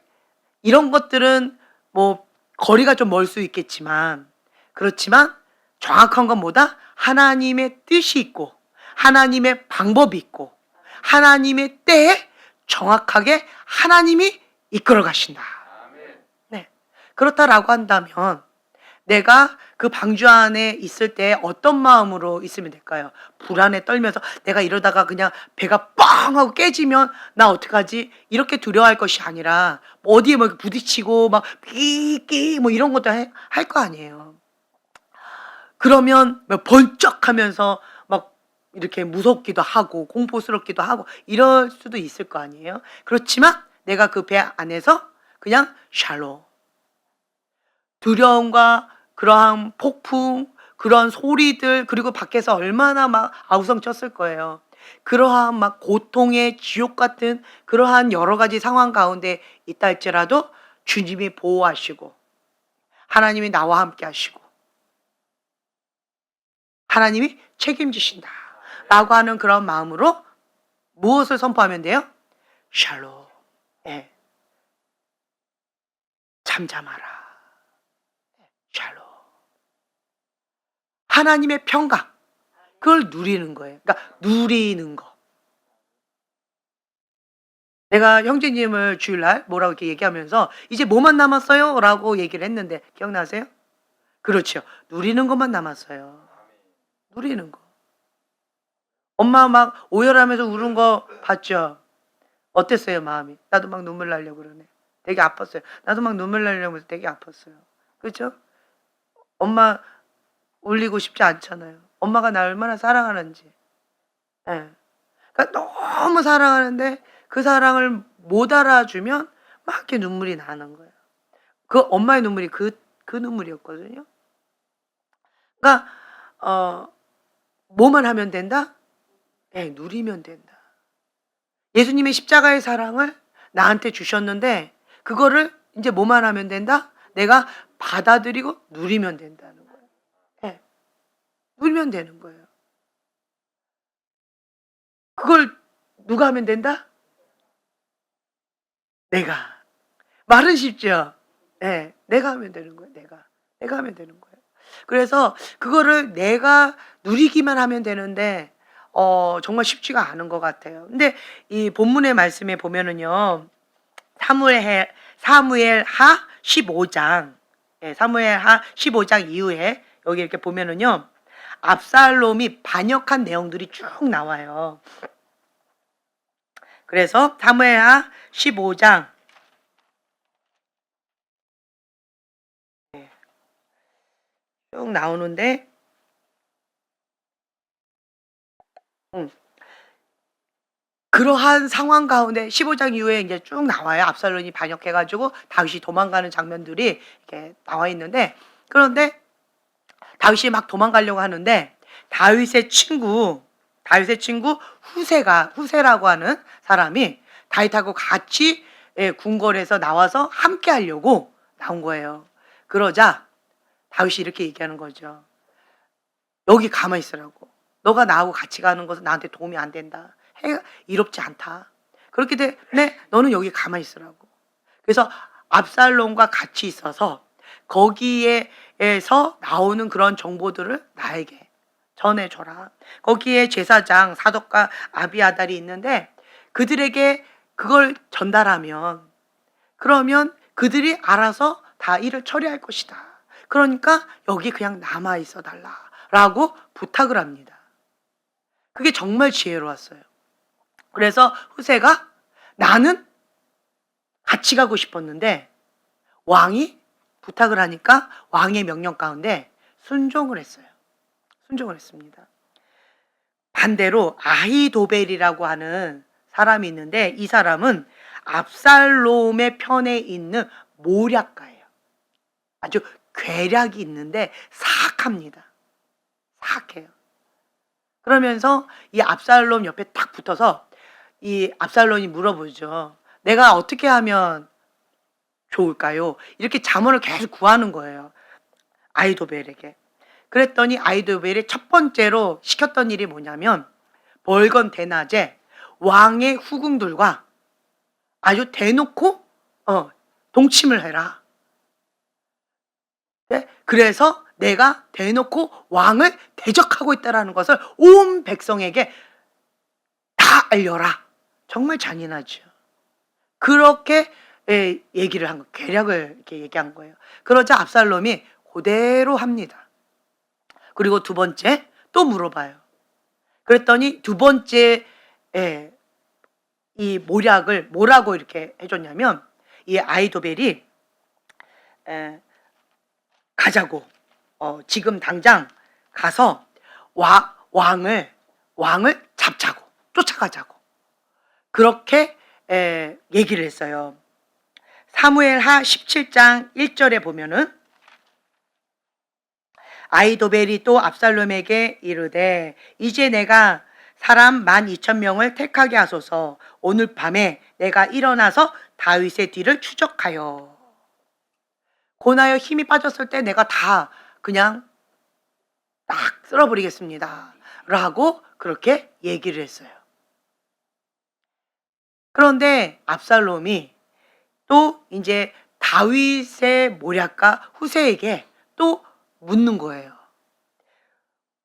이런 것들은 뭐 거리가 좀 멀 수 있겠지만, 그렇지만 정확한 건 뭐다? 하나님의 뜻이 있고 하나님의 방법이 있고 하나님의 때에 정확하게 하나님이 이끌어 가신다. 네. 그렇다라고 한다면 내가 그 방주 안에 있을 때 어떤 마음으로 있으면 될까요? 불안에 떨면서 내가 이러다가 그냥 배가 뻥 하고 깨지면 나 어떡하지? 이렇게 두려워할 것이 아니라 뭐 어디에 뭐 부딪히고 막 끼끼 뭐 이런 것도 할 거 아니에요. 그러면 막 번쩍하면서 막 이렇게 무섭기도 하고 공포스럽기도 하고 이럴 수도 있을 거 아니에요. 그렇지만 내가 그 배 안에서 그냥 샬롬, 두려움과 그러한 폭풍, 그런 소리들, 그리고 밖에서 얼마나 막 아우성 쳤을 거예요. 그러한 막 고통의 지옥 같은 그러한 여러 가지 상황 가운데 있다 할지라도 주님이 보호하시고 하나님이 나와 함께 하시고 하나님이 책임지신다 라고 하는 그런 마음으로 무엇을 선포하면 돼요? 샬롬. 예. 잠잠하라. 샬롬. 하나님의 평강, 그걸 누리는 거예요. 그러니까 누리는 거. 내가 형제님을 주일날 뭐라고 이렇게 얘기하면서 이제 뭐만 남았어요? 라고 얘기를 했는데 기억나세요? 그렇죠. 누리는 것만 남았어요. 누리는 거. 엄마 막 오열하면서 우는 거 봤죠? 어땠어요, 마음이? 나도 막 눈물 나려고 그러네. 되게 아팠어요. 나도 막 눈물 나려고 해서 되게 아팠어요. 그렇죠? 엄마 울리고 싶지 않잖아요. 엄마가 나 얼마나 사랑하는지. 예. 그러니까 너무 사랑하는데 그 사랑을 못 알아주면 막 이렇게 눈물이 나는 거예요. 그 엄마의 눈물이 그 눈물이었거든요. 그러니까 뭐만 하면 된다? 예, 누리면 된다. 예수님의 십자가의 사랑을 나한테 주셨는데 그거를 이제 뭐만 하면 된다? 내가 받아들이고 누리면 된다는 거예요. 예. 누리면 되는 거예요. 그걸 누가 하면 된다? 내가. 말은 쉽죠. 예. 내가 하면 되는 거예요. 내가 하면 되는 거예요. 그래서 그거를 내가 누리기만 하면 되는데 정말 쉽지가 않은 것 같아요. 근데 이 본문의 말씀에 보면은요. 사무엘하 15장, 예, 사무엘하 15장 이후에 여기 이렇게 보면은요. 압살롬이 반역한 내용들이 쭉 나와요. 그래서 사무엘하 15장 쭉 나오는데 그러한 상황 가운데 15장 이후에 이제 쭉 나와요. 압살롬이 반역해가지고 다윗이 도망가는 장면들이 이렇게 나와 있는데, 그런데 다윗이 막 도망가려고 하는데 다윗의 친구 후세라고 하는 사람이 다윗하고 같이 궁궐에서 나와서 함께 하려고 나온 거예요. 그러자 다윗이 이렇게 얘기하는 거죠. 여기 가만히 있으라고. 너가 나하고 같이 가는 것은 나한테 도움이 안 된다. 해가 이롭지 않다. 그렇기 때문에 너는 여기 가만히 있으라고. 그래서 압살롬과 같이 있어서 거기에서 나오는 그런 정보들을 나에게 전해줘라. 거기에 제사장 사독과 아비아달이 있는데 그들에게 그걸 전달하면 그러면 그들이 알아서 다 일을 처리할 것이다. 그러니까 여기 그냥 남아 있어 달라라고 부탁을 합니다. 그게 정말 지혜로웠어요. 그래서 후세가 나는 같이 가고 싶었는데 왕이 부탁을 하니까 왕의 명령 가운데 순종을 했어요. 순종을 했습니다. 반대로 아히도벨이라고 하는 사람이 있는데 이 사람은 압살롬의 편에 있는 모략가예요. 아주 괴력이 있는데 사악합니다. 사악해요. 그러면서 이 압살롬 옆에 딱 붙어서 이 압살롬이 물어보죠. 내가 어떻게 하면 좋을까요? 이렇게 자문을 계속 구하는 거예요. 아히도벨에게. 그랬더니 아히도벨이 첫 번째로 시켰던 일이 뭐냐면 벌건 대낮에 왕의 후궁들과 아주 대놓고 동침을 해라. 네? 그래서 내가 대놓고 왕을 대적하고 있다는 것을 온 백성에게 다 알려라. 정말 잔인하죠. 그렇게 얘기를 한 거, 계략을 이렇게 얘기한 거예요. 그러자 압살롬이 그대로 합니다. 그리고 두 번째 또 물어봐요. 그랬더니 두 번째 이 모략을 뭐라고 이렇게 해줬냐면 이 아히도벨이 가자고 지금 당장 가서 왕을 잡자고 쫓아가자고 그렇게 얘기를 했어요. 사무엘하 17장 1절에 보면은 아히도벨이 또 압살롬에게 이르되 이제 내가 사람 12,000명을 택하게 하소서. 오늘 밤에 내가 일어나서 다윗의 뒤를 추적하여 고나여 힘이 빠졌을 때 내가 다 그냥 딱 쓸어버리겠습니다 라고 그렇게 얘기를 했어요. 그런데 압살롬이 또 이제 다윗의 모략가 후세에게 또 묻는 거예요.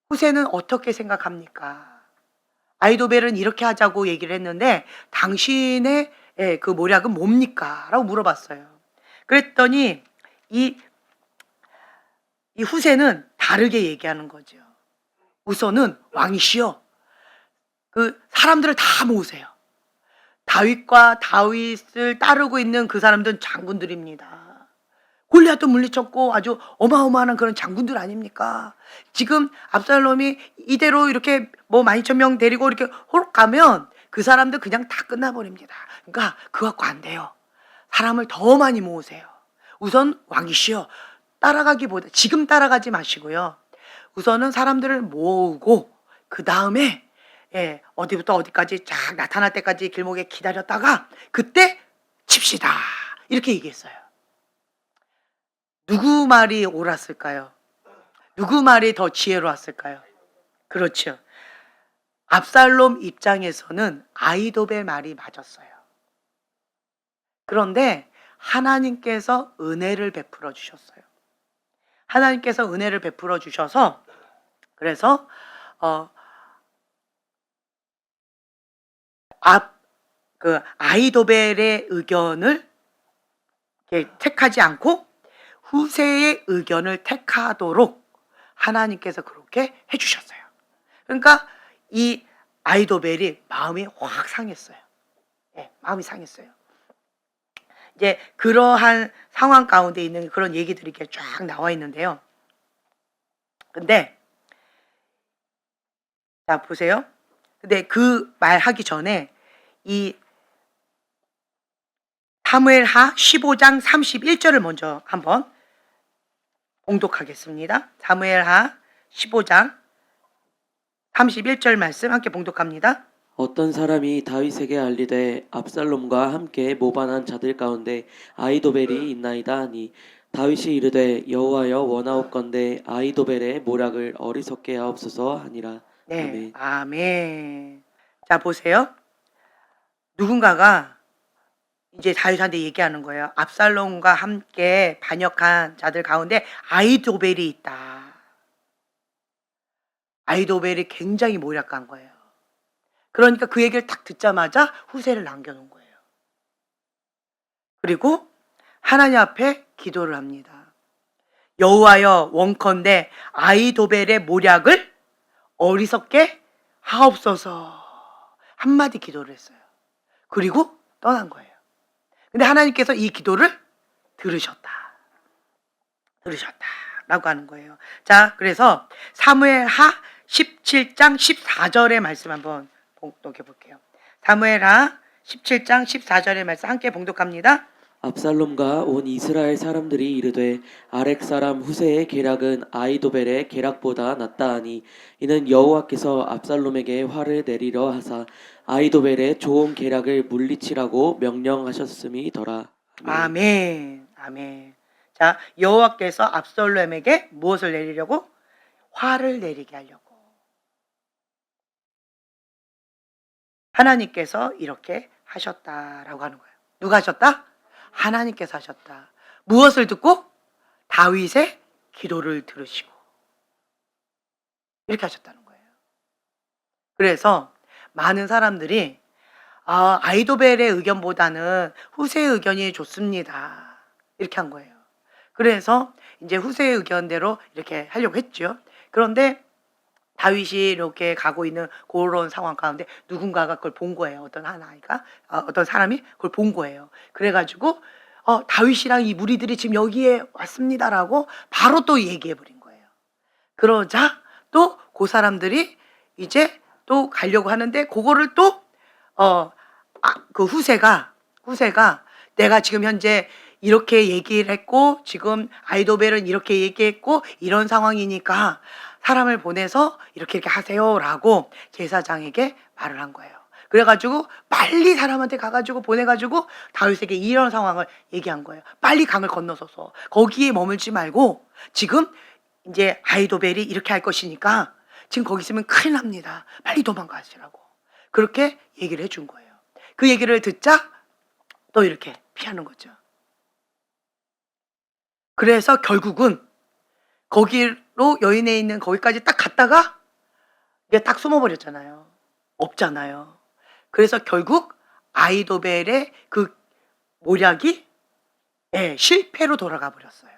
후세는 어떻게 생각합니까? 아히도벨은 이렇게 하자고 얘기를 했는데 당신의 그 모략은 뭡니까? 라고 물어봤어요. 그랬더니 이 후세는 다르게 얘기하는 거죠. 우선은 왕이시여 그 사람들을 다 모으세요. 다윗과 다윗을 따르고 있는 그 사람들은 장군들입니다. 골리앗도 물리쳤고 아주 어마어마한 그런 장군들 아닙니까? 지금 압살롬이 이대로 이렇게 뭐 12,000명 데리고 이렇게 호록 가면 그 사람들 그냥 다 끝나버립니다. 그러니까 그거 갖고 안 돼요. 사람을 더 많이 모으세요. 우선 왕이시여 따라가기보다 지금 따라가지 마시고요. 우선은 사람들을 모으고 그 다음에 어디부터 어디까지 쫙 나타날 때까지 길목에 기다렸다가 그때 칩시다. 이렇게 얘기했어요. 누구 말이 옳았을까요? 누구 말이 더 지혜로웠을까요? 그렇죠. 압살롬 입장에서는 아히도벨 말이 맞았어요. 그런데 하나님께서 은혜를 베풀어 주셨어요. 하나님께서 은혜를 베풀어 주셔서 그래서 아히도벨의 의견을 택하지 않고 후세의 의견을 택하도록 하나님께서 그렇게 해주셨어요. 그러니까 이 아히도벨이 마음이 확 상했어요. 마음이 상했어요. 이제 그러한 상황 가운데 있는 그런 얘기들이 이렇게 쫙 나와 있는데요. 근데 자 보세요. 근데 그 말하기 전에 이 사무엘하 15장 31절을 먼저 한번 봉독하겠습니다. 사무엘하 15장 31절 말씀 함께 봉독합니다. 어떤 사람이 다윗에게 알리되 압살롬과 함께 모반한 자들 가운데 아히도벨이 있나이다 하니 다윗이 이르되 여호와여 원하옵건대 아히도벨의 모략을 어리석게 하옵소서 하니라. 네. 아멘. 아멘. 자, 보세요. 누군가가 이제 다윗한테 얘기하는 거예요. 압살롬과 함께 반역한 자들 가운데 아이도벨이 있다. 아이도벨이 굉장히 모략한 거예요. 그러니까 그 얘기를 딱 듣자마자 후세를 남겨놓은 거예요. 그리고 하나님 앞에 기도를 합니다. 여호와여, 원컨대 아이도벨의 모략을 어리석게 하옵소서. 한마디 기도를 했어요. 그리고 떠난 거예요. 근데 하나님께서 이 기도를 들으셨다. 라고 하는 거예요. 자, 그래서 사무엘하 17장 14절의 말씀 한번 봉독해 볼게요. 사무엘하 17장 14절의 말씀 함께 봉독합니다. 압살롬과 온 이스라엘 사람들이 이르되 아렉 사람 후세의 계략은 아이도벨의 계략보다 낫다 하니 이는 여호와께서 압살롬에게 화를 내리려 하사 아이도벨의 좋은 계략을 물리치라고 명령하셨음이더라. 아멘. 아멘. 자, 여호와께서 압살롬에게 무엇을 내리려고? 화를 내리게 하려고. 하나님께서 이렇게 하셨다라고 하는 거예요. 누가 하셨다? 하나님께서 하셨다. 무엇을 듣고? 다윗의 기도를 들으시고 이렇게 하셨다는 거예요. 그래서 많은 사람들이 아이도벨의 의견보다는 후세의 의견이 좋습니다. 이렇게 한 거예요. 그래서 이제 후세의 의견대로 이렇게 하려고 했죠. 그런데 다윗이 이렇게 가고 있는 그런 상황 가운데 누군가가 그걸 본 거예요. 어떤 사람이 그걸 본 거예요. 그래가지고 다윗이랑 이 무리들이 지금 여기에 왔습니다라고 바로 또 얘기해 버린 거예요. 그러자 또 그 사람들이 이제 또 가려고 하는데 그거를 또 그 후세가 내가 지금 현재 이렇게 얘기를 했고 지금 아이도벨은 이렇게 얘기했고 이런 상황이니까 사람을 보내서 이렇게 하세요라고 제사장에게 말을 한 거예요. 그래가지고 빨리 사람한테 가가지고 보내가지고 다윗에게 이런 상황을 얘기한 거예요. 빨리 강을 건너서서 거기에 머물지 말고 지금 이제 아이도벨이 이렇게 할 것이니까 지금 거기 있으면 큰일 납니다. 빨리 도망가시라고 그렇게 얘기를 해준 거예요. 그 얘기를 듣자 또 이렇게 피하는 거죠. 그래서 결국은 거기로 여인에 있는 거기까지 딱 갔다가 이게 딱 숨어버렸잖아요. 없잖아요. 그래서 결국 아이도벨의 그 모략이 실패로 돌아가 버렸어요.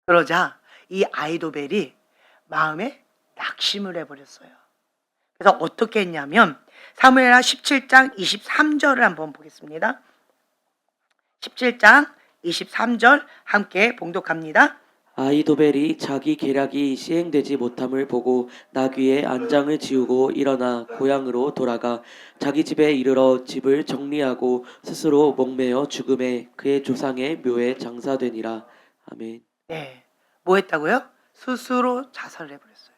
그러자 이 아이도벨이 마음에 낙심을 해버렸어요. 그래서 어떻게 했냐면 사무엘하 17장 23절을 한번 보겠습니다. 17장 23절 함께 봉독합니다. 아이도벨이 자기 계략이 시행되지 못함을 보고 나귀의 안장을 지우고 일어나 고향으로 돌아가 자기 집에 이르러 집을 정리하고 스스로 목매어 죽음에 그의 조상의 묘에 장사되니라. 아멘. 네, 뭐 했다고요? 스스로 자살을 해버렸어요.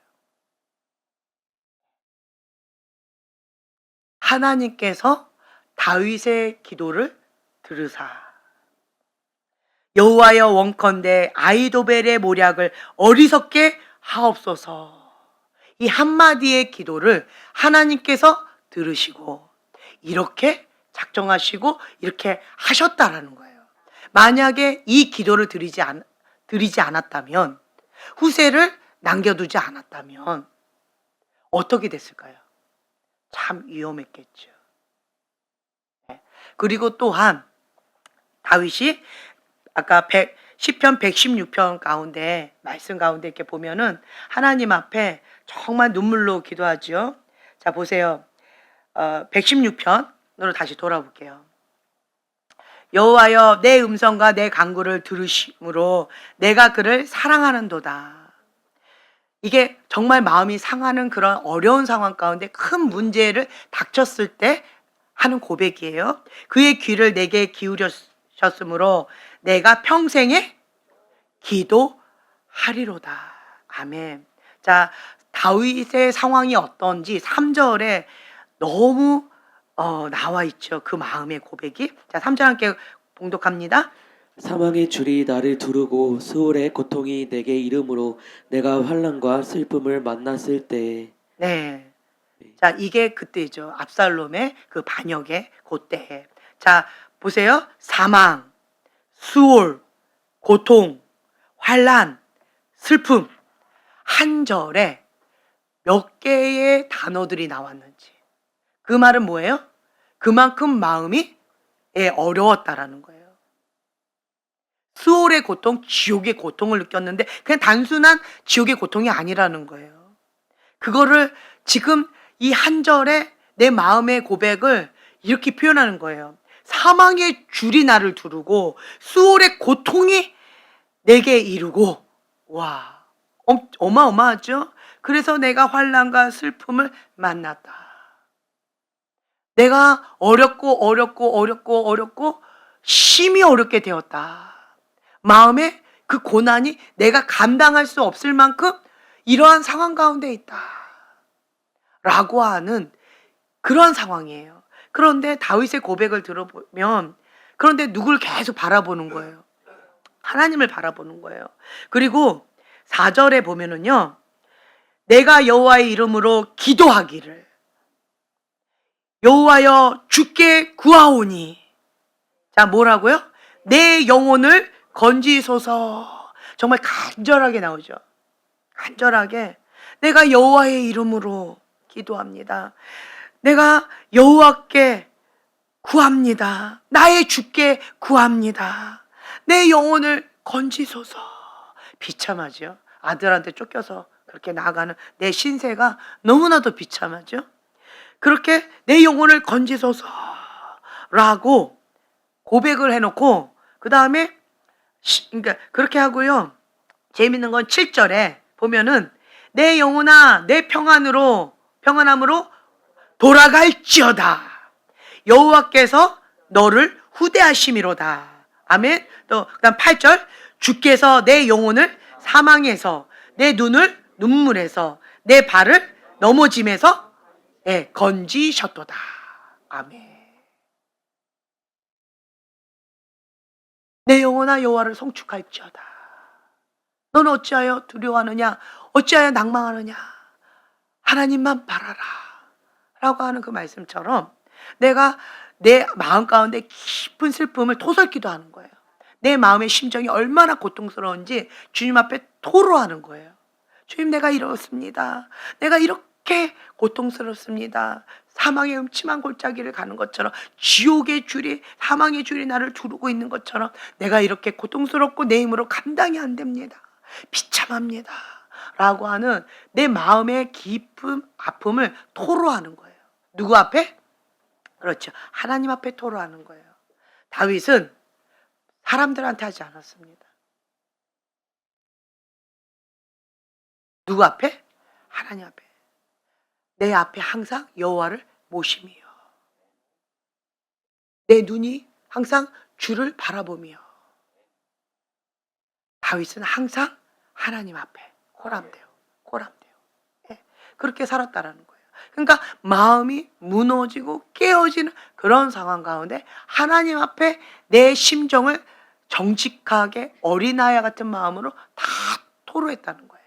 하나님께서 다윗의 기도를 들으사 여호와여 원컨대 아이도벨의 모략을 어리석게 하옵소서. 이 한마디의 기도를 하나님께서 들으시고 이렇게 작정하시고 이렇게 하셨다라는 거예요. 만약에 이 기도를 드리지 않았다면 후세를 남겨두지 않았다면 어떻게 됐을까요? 참 위험했겠죠. 그리고 또한 다윗이 아까 시편 116편 가운데 말씀 가운데 이렇게 보면은 하나님 앞에 정말 눈물로 기도하죠. 자, 보세요. 116편으로 다시 돌아볼게요. 여호와여 내 음성과 내 간구를 들으심으로 내가 그를 사랑하는도다. 이게 정말 마음이 상하는 그런 어려운 상황 가운데 큰 문제를 닥쳤을 때 하는 고백이에요. 그의 귀를 내게 기울였으므로 내가 평생에 기도하리로다. 아멘. 자, 다윗의 상황이 어떤지 3절에 너무 나와 있죠. 그 마음의 고백이. 자, 3절 함께 봉독합니다. 사망의 줄이 나를 두르고 수월의 고통이 내게 이름으로 내가 환난과 슬픔을 만났을 때에. 네. 자, 이게 그때죠. 압살롬의 그 반역의 그때. 자, 보세요. 사망, 수월, 고통, 환난, 슬픔. 한 절에 몇 개의 단어들이 나왔는지. 그 말은 뭐예요? 그만큼 마음이 어려웠다라는 거예요. 수월의 고통, 지옥의 고통을 느꼈는데 그냥 단순한 지옥의 고통이 아니라는 거예요. 그거를 지금 이 한 절에 내 마음의 고백을 이렇게 표현하는 거예요. 사망의 줄이 나를 두르고 수월의 고통이 내게 이르고. 와, 어마어마하죠? 그래서 내가 환난과 슬픔을 만났다. 내가 어렵고 심히 어렵게 되었다. 마음에 그 고난이 내가 감당할 수 없을 만큼 이러한 상황 가운데 있다. 라고 하는 그런 상황이에요. 그런데 다윗의 고백을 들어보면 그런데 누굴 계속 바라보는 거예요. 하나님을 바라보는 거예요. 그리고 4절에 보면은요. 내가 여호와의 이름으로 기도하기를 여호와여 주께 구하오니. 자, 뭐라고요? 내 영혼을 건지소서. 정말 간절하게 나오죠. 간절하게 내가 여호와의 이름으로 기도합니다. 내가 여호와께 구합니다. 나의 주께 구합니다. 내 영혼을 건지소서. 비참하죠. 아들한테 쫓겨서 그렇게 나아가는 내 신세가 너무나도 비참하죠. 그렇게 내 영혼을 건지소서라고 고백을 해놓고 그 다음에 그러니까 그렇게 하고요. 재밌는 건 7절에 보면은 내 영혼아 내 평안함으로 돌아갈지어다. 여호와께서 너를 후대하심이로다. 아멘. 또 그다음 8절 주께서 내 영혼을 사망에서 내 눈을 눈물에서 내 발을 넘어짐에서 건지셨도다. 아멘. 내 영혼아 여호와를 송축할지어다. 너는 어찌하여 두려워하느냐? 어찌하여 낭망하느냐? 하나님만 바라라. 라고 하는 그 말씀처럼 내가 내 마음 가운데 깊은 슬픔을 토설기도 하는 거예요. 내 마음의 심정이 얼마나 고통스러운지 주님 앞에 토로하는 거예요. 주님, 내가 이렇습니다. 내가 이렇게 고통스럽습니다. 사망의 음침한 골짜기를 가는 것처럼 지옥의 줄이 사망의 줄이 나를 두르고 있는 것처럼 내가 이렇게 고통스럽고 내 힘으로 감당이 안 됩니다. 비참합니다. 라고 하는 내 마음의 깊은 아픔을 토로하는 거예요. 누구 앞에? 그렇죠. 하나님 앞에 토로하는 거예요. 다윗은 사람들한테 하지 않았습니다. 누구 앞에? 하나님 앞에. 내 앞에 항상 여호와를 모심이요. 내 눈이 항상 주를 바라보며. 다윗은 항상 하나님 앞에 코람대요. 그렇게 살았다라는 거예요. 그러니까 마음이 무너지고 깨어지는 그런 상황 가운데 하나님 앞에 내 심정을 정직하게 어린아이 같은 마음으로 다 토로했다는 거예요.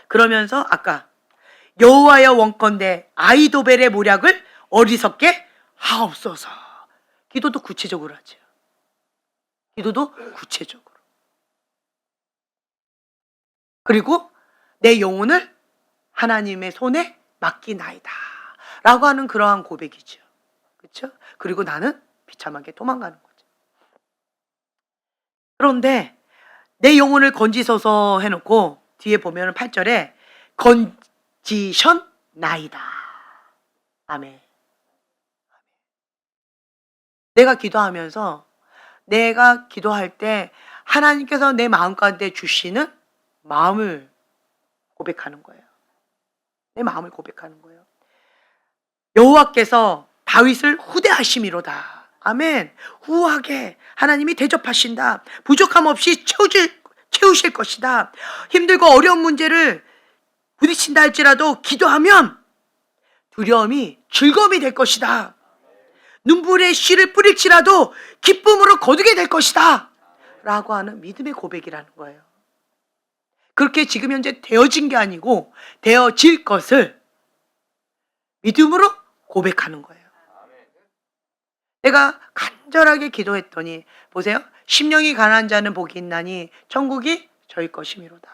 그러면서 아까 여호와여 원컨대 아이도벨의 모략을 어리석게 하옵소서. 기도도 구체적으로 하죠. 기도도 구체적으로. 그리고 내 영혼을 하나님의 손에 맡기나이다. 라고 하는 그러한 고백이죠. 그렇죠? 그리고 나는 비참하게 도망가는 거죠. 그런데 내 영혼을 건지소서 해놓고 뒤에 보면 8절에 건지셨나이다. 아멘. 내가 기도하면서 내가 기도할 때 하나님께서 내 마음 가운데 주시는 마음을 고백하는 거예요. 내 마음을 고백하는 거예요. 여호와께서 다윗을 후대하심이로다. 아멘. 후하게 하나님이 대접하신다. 부족함 없이 채우실 것이다. 힘들고 어려운 문제를 부딪힌다 할지라도 기도하면 두려움이 즐거움이 될 것이다. 눈물의 씨를 뿌릴지라도 기쁨으로 거두게 될 것이다 라고 하는 믿음의 고백이라는 거예요. 그렇게 지금 현재 되어진 게 아니고 되어질 것을 믿음으로 고백하는 거예요. 내가 간절하게 기도했더니 보세요. 심령이 가난한 자는 복이 있나니 천국이 저희 것이미로다.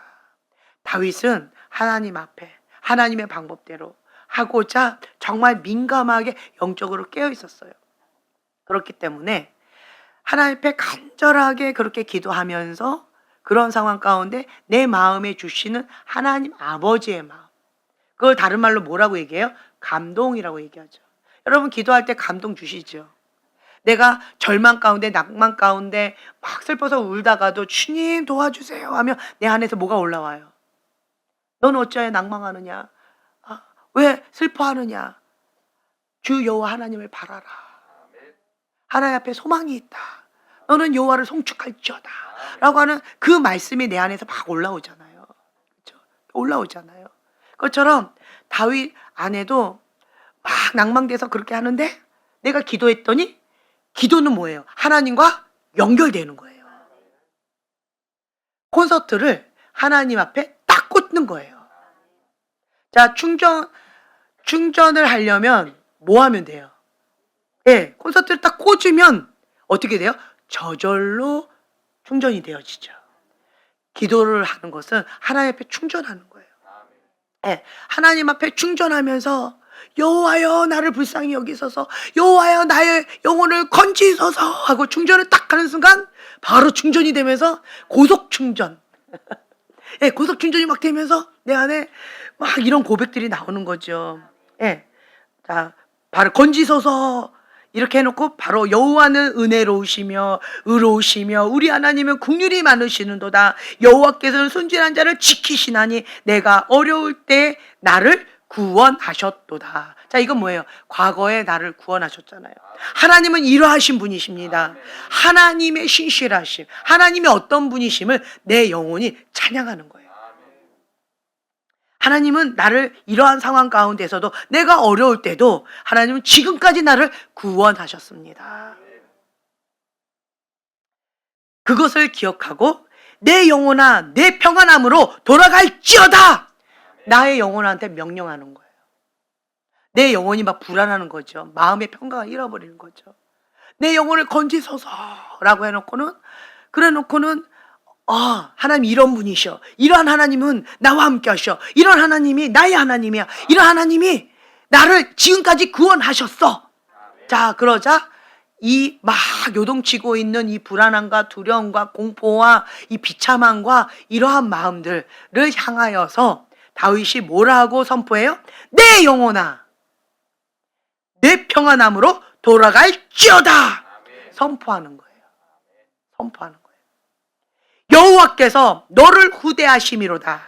다윗은 하나님 앞에 하나님의 방법대로 하고자 정말 민감하게 영적으로 깨어 있었어요. 그렇기 때문에 하나님 앞에 간절하게 그렇게 기도하면서 그런 상황 가운데 내 마음에 주시는 하나님 아버지의 마음, 그걸 다른 말로 뭐라고 얘기해요? 감동이라고 얘기하죠. 여러분 기도할 때 감동 주시죠? 내가 절망 가운데 낭만 가운데 막 슬퍼서 울다가도 주님 도와주세요 하면 내 안에서 뭐가 올라와요? 넌 어찌하여 낭망하느냐? 왜 슬퍼하느냐? 주 여호와 하나님을 바라라. 하나님 앞에 소망이 있다. 너는 여호와를 송축할지어다 라고 하는 그 말씀이 내 안에서 막 올라오잖아요. 그렇죠? 올라오잖아요. 그것처럼 다윗 안에도 막 낭망돼서 그렇게 하는데 내가 기도했더니 기도는 뭐예요? 하나님과 연결되는 거예요. 콘서트를 하나님 앞에 딱 꽂는 거예요. 자, 충전을 하려면 뭐 하면 돼요? 예, 콘서트를 딱 꽂으면 어떻게 돼요? 저절로 충전이 되어지죠. 기도를 하는 것은 하나님 앞에 충전하는 거예요. 예, 하나님 앞에 충전하면서 여호와여 나를 불쌍히 여기소서, 여호와여 나의 영혼을 건지소서 하고 충전을 딱 하는 순간 바로 충전이 되면서 고속 충전. 예, 고속 충전이 막 되면서 내 안에 막 이런 고백들이 나오는 거죠. 예, 자, 바로 건지소서 이렇게 해놓고 바로 여호와는 은혜로우시며 의로우시며 우리 하나님은 긍휼이 많으시는도다. 여호와께서는 순진한 자를 지키시나니 내가 어려울 때 나를 구원하셨도다. 자, 이건 뭐예요? 과거에 나를 구원하셨잖아요. 하나님은 이러하신 분이십니다. 하나님의 신실하심, 하나님의 어떤 분이심을 내 영혼이 찬양하는 거예요. 하나님은 나를 이러한 상황 가운데서도 내가 어려울 때도 하나님은 지금까지 나를 구원하셨습니다. 그것을 기억하고 내 영혼아 내 평안함으로 돌아갈지어다. 나의 영혼한테 명령하는 거예요. 내 영혼이 막 불안하는 거죠. 마음의 평강을 잃어버리는 거죠. 내 영혼을 건지소서라고 해놓고는 그래놓고는 하나님 이런 분이셔. 이러한 하나님은 나와 함께 하셔. 이런 하나님이 나의 하나님이야. 이런 하나님이 나를 지금까지 구원하셨어. 자, 그러자 이 막 요동치고 있는 이 불안함과 두려움과 공포와 이 비참함과 이러한 마음들을 향하여서 다윗이 뭐라고 선포해요? 내 영혼아 내 평안함으로 돌아갈지어다. 선포하는 거예요. 선포하는 거예요. 여호와께서 너를 후대하심이로다.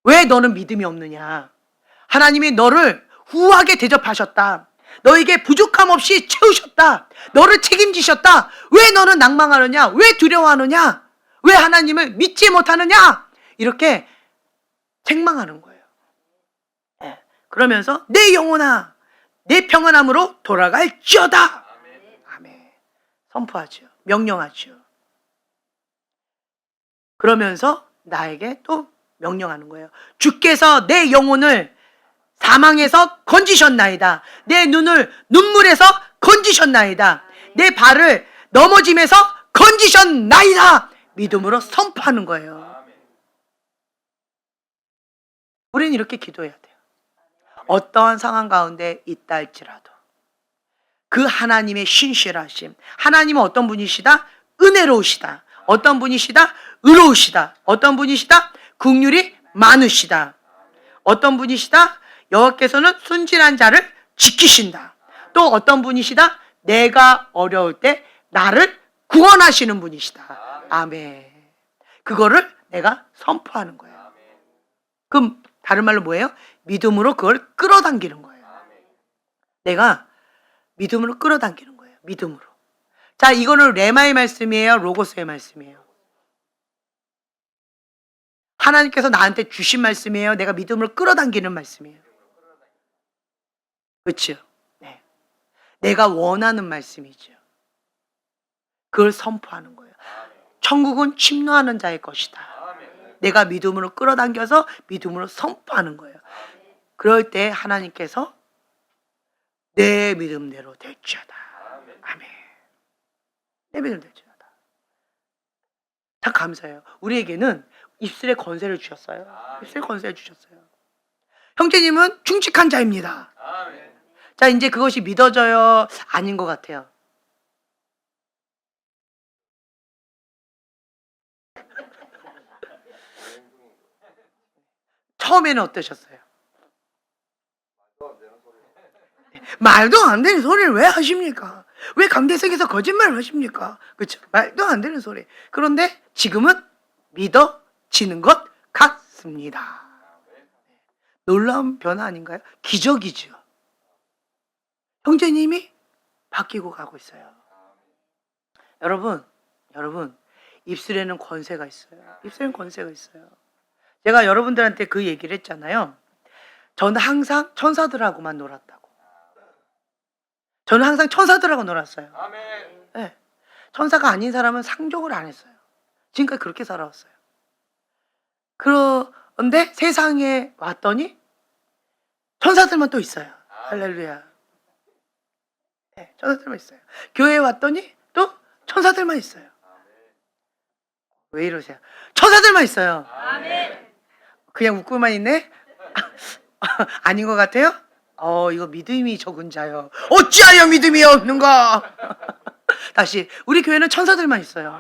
왜 너는 믿음이 없느냐? 하나님이 너를 후하게 대접하셨다. 너에게 부족함 없이 채우셨다. 너를 책임지셨다. 왜 너는 낭망하느냐? 왜 두려워하느냐? 왜 하나님을 믿지 못하느냐? 이렇게 책망하는 거예요. 네. 그러면서 내 영혼아 내 평안함으로 돌아갈지어다. 아멘. 선포하죠. 명령하죠. 그러면서 나에게 또 명령하는 거예요. 주께서 내 영혼을 사망에서 건지셨나이다. 내 눈을 눈물에서 건지셨나이다. 내 발을 넘어짐에서 건지셨나이다. 믿음으로 선포하는 거예요. 우리는 이렇게 기도해야 돼요. 어떠한 상황 가운데 있다 할지라도 그 하나님의 신실하심, 하나님은 어떤 분이시다? 은혜로우시다. 어떤 분이시다? 의로우시다. 어떤 분이시다? 긍휼이 많으시다. 어떤 분이시다? 여호와께서는 순진한 자를 지키신다. 또 어떤 분이시다? 내가 어려울 때 나를 구원하시는 분이시다. 아멘. 그거를 내가 선포하는 거예요. 그럼 다른 말로 뭐예요? 믿음으로 그걸 끌어당기는 거예요. 내가 믿음으로 끌어당기는 거예요. 믿음으로. 자, 이거는 레마의 말씀이에요? 로고스의 말씀이에요? 하나님께서 나한테 주신 말씀이에요? 내가 믿음으로 끌어당기는 말씀이에요? 그렇죠? 네. 내가 원하는 말씀이죠. 그걸 선포하는 거예요. 천국은 침노하는 자의 것이다. 내가 믿음으로 끌어당겨서 믿음으로 선포하는 거예요. 그럴 때 하나님께서 내 믿음대로 될지어다. 아멘. 내 믿음 될지어다. 참 감사해요. 우리에게는 입술의 권세를 주셨어요. 입술의 권세를 주셨어요. 형제님은 충직한 자입니다. 자, 이제 그것이 믿어져요? 아닌 것 같아요. 처음에는 어떠셨어요? 말도 안 되는 소리를 왜 하십니까? 왜 강대석에서 거짓말을 하십니까? 그렇죠? 말도 안 되는 소리. 그런데 지금은 믿어지는 것 같습니다. 놀라운 변화 아닌가요? 기적이죠. 형제님이 바뀌고 가고 있어요. 여러분, 입술에는 권세가 있어요. 입술에는 권세가 있어요. 제가 여러분들한테 그 얘기를 했잖아요. 저는 항상 천사들하고만 놀았다고. 저는 항상 천사들하고 놀았어요. 네. 천사가 아닌 사람은 상종을 안 했어요. 지금까지 그렇게 살아왔어요. 그런데 세상에 왔더니 천사들만 또 있어요. 할렐루야. 네, 천사들만 있어요. 교회에 왔더니 또 천사들만 있어요. 왜 이러세요? 천사들만 있어요. 그냥 웃고만 있네? 아닌 것 같아요? 이거 믿음이 적은 자요. 어찌하여 믿음이 없는가? 다시, 우리 교회는 천사들만 있어요.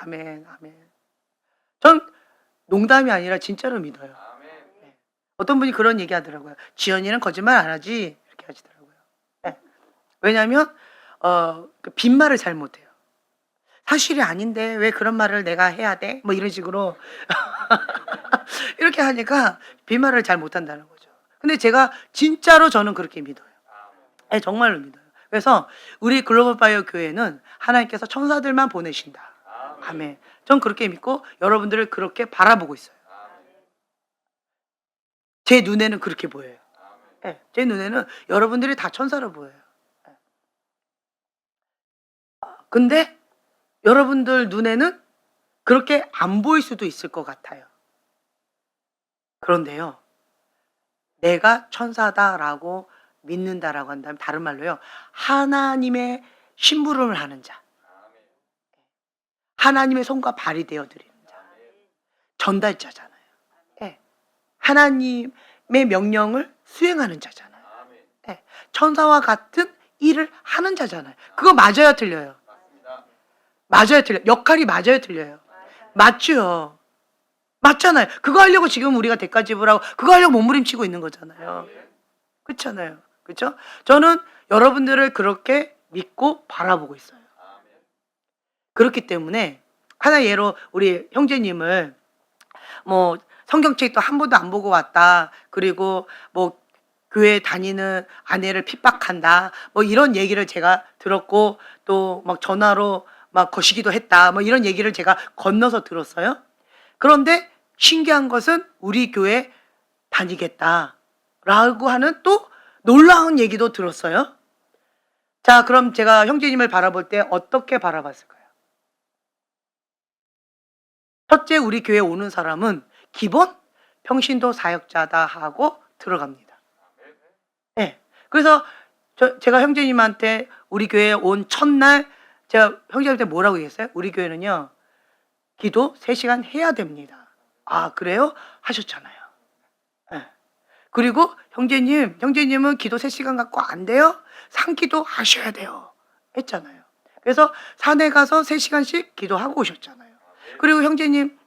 아멘, 아멘. 전 농담이 아니라 진짜로 믿어요. 네. 어떤 분이 그런 얘기 하더라고요. 지연이는 거짓말 안 하지? 이렇게 하시더라고요. 네. 왜냐하면 그 빈말을 잘 못해요. 사실이 아닌데 왜 그런 말을 내가 해야 돼? 뭐 이런 식으로 이렇게 하니까 빈말을 잘 못한다는 거죠. 근데 제가 진짜로 저는 그렇게 믿어요. 네, 정말로 믿어요. 그래서 우리 글로벌 파이어 교회는 하나님께서 천사들만 보내신다. 아멘. 전 그렇게 믿고 여러분들을 그렇게 바라보고 있어요. 제 눈에는 그렇게 보여요. 네, 제 눈에는 여러분들이 다 천사로 보여요. 네. 근데 여러분들 눈에는 그렇게 안 보일 수도 있을 것 같아요. 그런데요, 내가 천사다라고 믿는다라고 한다면 다른 말로요, 하나님의 심부름을 하는 자, 하나님의 손과 발이 되어드리는 자, 전달자잖아요. 네. 하나님의 명령을 수행하는 자잖아요. 네. 천사와 같은 일을 하는 자잖아요. 그거 맞아요, 틀려요? 맞아요, 틀려요? 역할이 맞아요, 틀려요? 맞죠. 맞잖아요. 그거 하려고 지금 우리가 대가집을 하고 그거 하려고 몸부림치고 있는 거잖아요. 그렇잖아요. 그렇죠? 저는 여러분들을 그렇게 믿고 바라보고 있어요. 그렇기 때문에 하나 예로 우리 형제님을 뭐 성경책도 한 번도 안 보고 왔다. 그리고 뭐 교회 다니는 아내를 핍박한다. 뭐 이런 얘기를 제가 들었고 또 막 전화로 막 거시기도 했다. 뭐 이런 얘기를 제가 건너서 들었어요. 그런데 신기한 것은 우리 교회 다니겠다라고 하는 또 놀라운 얘기도 들었어요. 자, 그럼 제가 형제님을 바라볼 때 어떻게 바라봤을까요? 첫째, 우리 교회 오는 사람은 기본 평신도 사역자다 하고 들어갑니다. 네. 그래서 제가 형제님한테 우리 교회에 온 첫날 제가 형제님한테 뭐라고 얘기했어요? 우리 교회는요, 기도 3시간 해야 됩니다. 아, 그래요? 하셨잖아요. 네. 그리고 형제님은 기도 3시간 갖고 안 돼요? 산기도 하셔야 돼요. 했잖아요. 그래서 산에 가서 3시간씩 기도하고 오셨잖아요. 그리고 형제님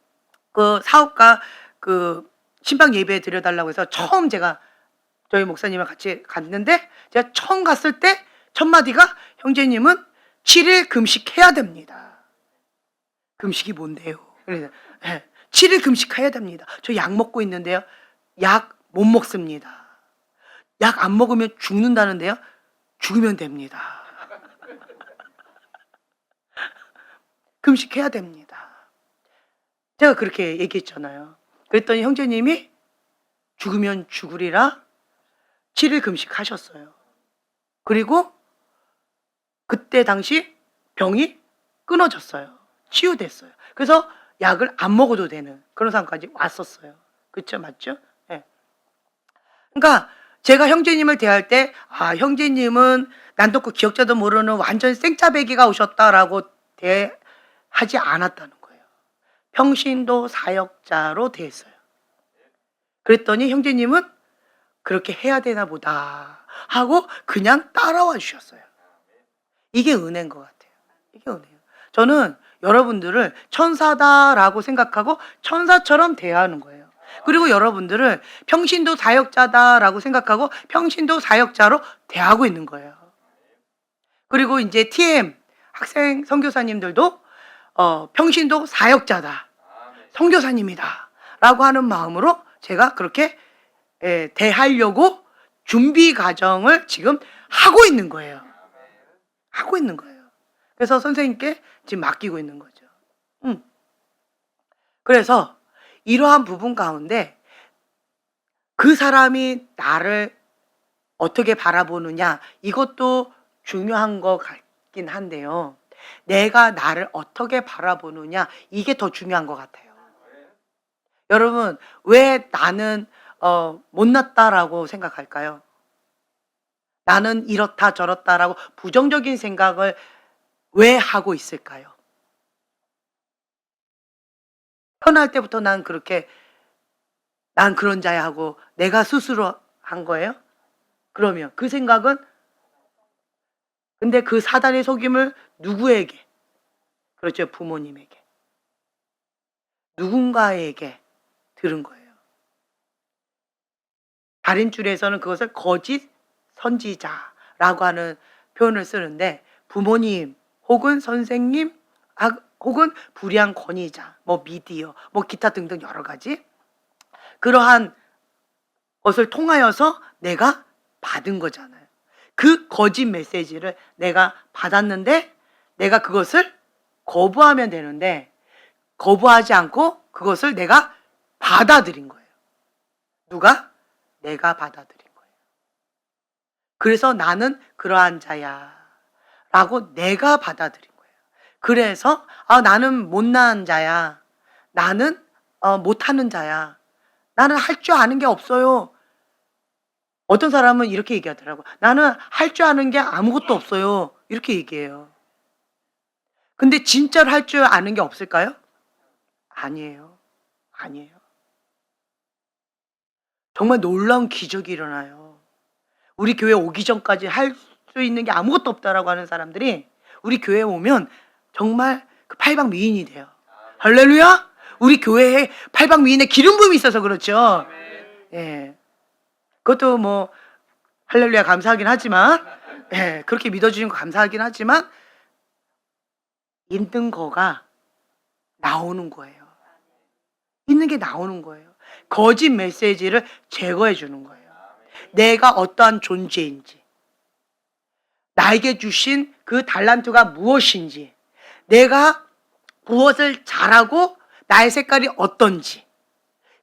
그 사업가 그 신방 예배 드려달라고 해서 처음 제가 저희 목사님과 같이 갔는데 제가 처음 갔을 때 첫 마디가 형제님은 7일 금식해야 됩니다. 금식이 뭔데요? 그래서 7일 금식해야 됩니다. 저 약 먹고 있는데요. 약 못 먹습니다. 약 안 먹으면 죽는다는데요. 죽으면 됩니다. 금식해야 됩니다. 제가 그렇게 얘기했잖아요. 그랬더니 형제님이 죽으면 죽으리라 7일 금식하셨어요. 그리고 그때 당시 병이 끊어졌어요. 치유됐어요. 그래서 약을 안 먹어도 되는 그런 상황까지 왔었어요. 그렇죠? 맞죠? 예. 그러니까 제가 형제님을 대할 때 형제님은 난독고 기억자도 모르는 완전 생짜배기가 오셨다라고 대하지 않았다는 거예요. 평신도 사역자로 대했어요. 그랬더니 형제님은 그렇게 해야 되나 보다 하고 그냥 따라와 주셨어요. 이게 은혜인 것 같아요. 이게 은혜예요. 저는 여러분들을 천사다라고 생각하고 천사처럼 대하는 거예요. 그리고 여러분들을 평신도 사역자다라고 생각하고 평신도 사역자로 대하고 있는 거예요. 그리고 이제 TM 학생 선교사님들도 평신도 사역자다, 선교사님이다 라고 하는 마음으로 제가 그렇게 대하려고 준비 과정을 지금 하고 있는 거예요. 하고 있는 거예요. 그래서 선생님께 지금 맡기고 있는 거죠. 그래서 이러한 부분 가운데 그 사람이 나를 어떻게 바라보느냐, 이것도 중요한 것 같긴 한데요. 내가 나를 어떻게 바라보느냐, 이게 더 중요한 것 같아요. 여러분, 왜 나는 못났다라고 생각할까요? 나는 이렇다 저렇다라고 부정적인 생각을 왜 하고 있을까요? 편할 때부터 난 그런 자야 하고 내가 스스로 한 거예요? 그러면 그 생각은, 근데 그 사단의 속임을 누구에게? 그렇죠, 부모님에게, 누군가에게 들은 거예요. 다른 줄에서는 그것을 거짓 선지자라고 하는 표현을 쓰는데, 부모님 혹은 선생님 혹은 불의한 권위자, 뭐 미디어, 뭐 기타 등등 여러 가지 그러한 것을 통하여서 내가 받은 거잖아요. 그 거짓 메시지를 내가 받았는데 내가 그것을 거부하면 되는데 거부하지 않고 그것을 내가 받아들인 거예요. 누가? 내가 받아들인 거예요. 그래서 나는 그러한 자야 라고 내가 받아들인 거예요. 그래서 나는 못난 자야, 나는 못하는 자야, 나는 할 줄 아는 게 없어요. 어떤 사람은 이렇게 얘기하더라고. 나는 할 줄 아는 게 아무것도 없어요. 이렇게 얘기해요. 근데 진짜로 할 줄 아는 게 없을까요? 아니에요. 아니에요. 정말 놀라운 기적이 일어나요. 우리 교회 오기 전까지 할 수 있는 게 아무것도 없다라고 하는 사람들이 우리 교회에 오면 정말 그 팔방미인이 돼요. 할렐루야! 우리 교회에 팔방미인의 기름 부음이 있어서 그렇죠. 예. 그것도 뭐 할렐루야 감사하긴 하지만, 예, 그렇게 믿어주신 거 감사하긴 하지만 있는 거가 나오는 거예요. 있는 게 나오는 거예요. 거짓 메시지를 제거해 주는 거예요. 내가 어떠한 존재인지, 나에게 주신 그 달란트가 무엇인지, 내가 무엇을 잘하고 나의 색깔이 어떤지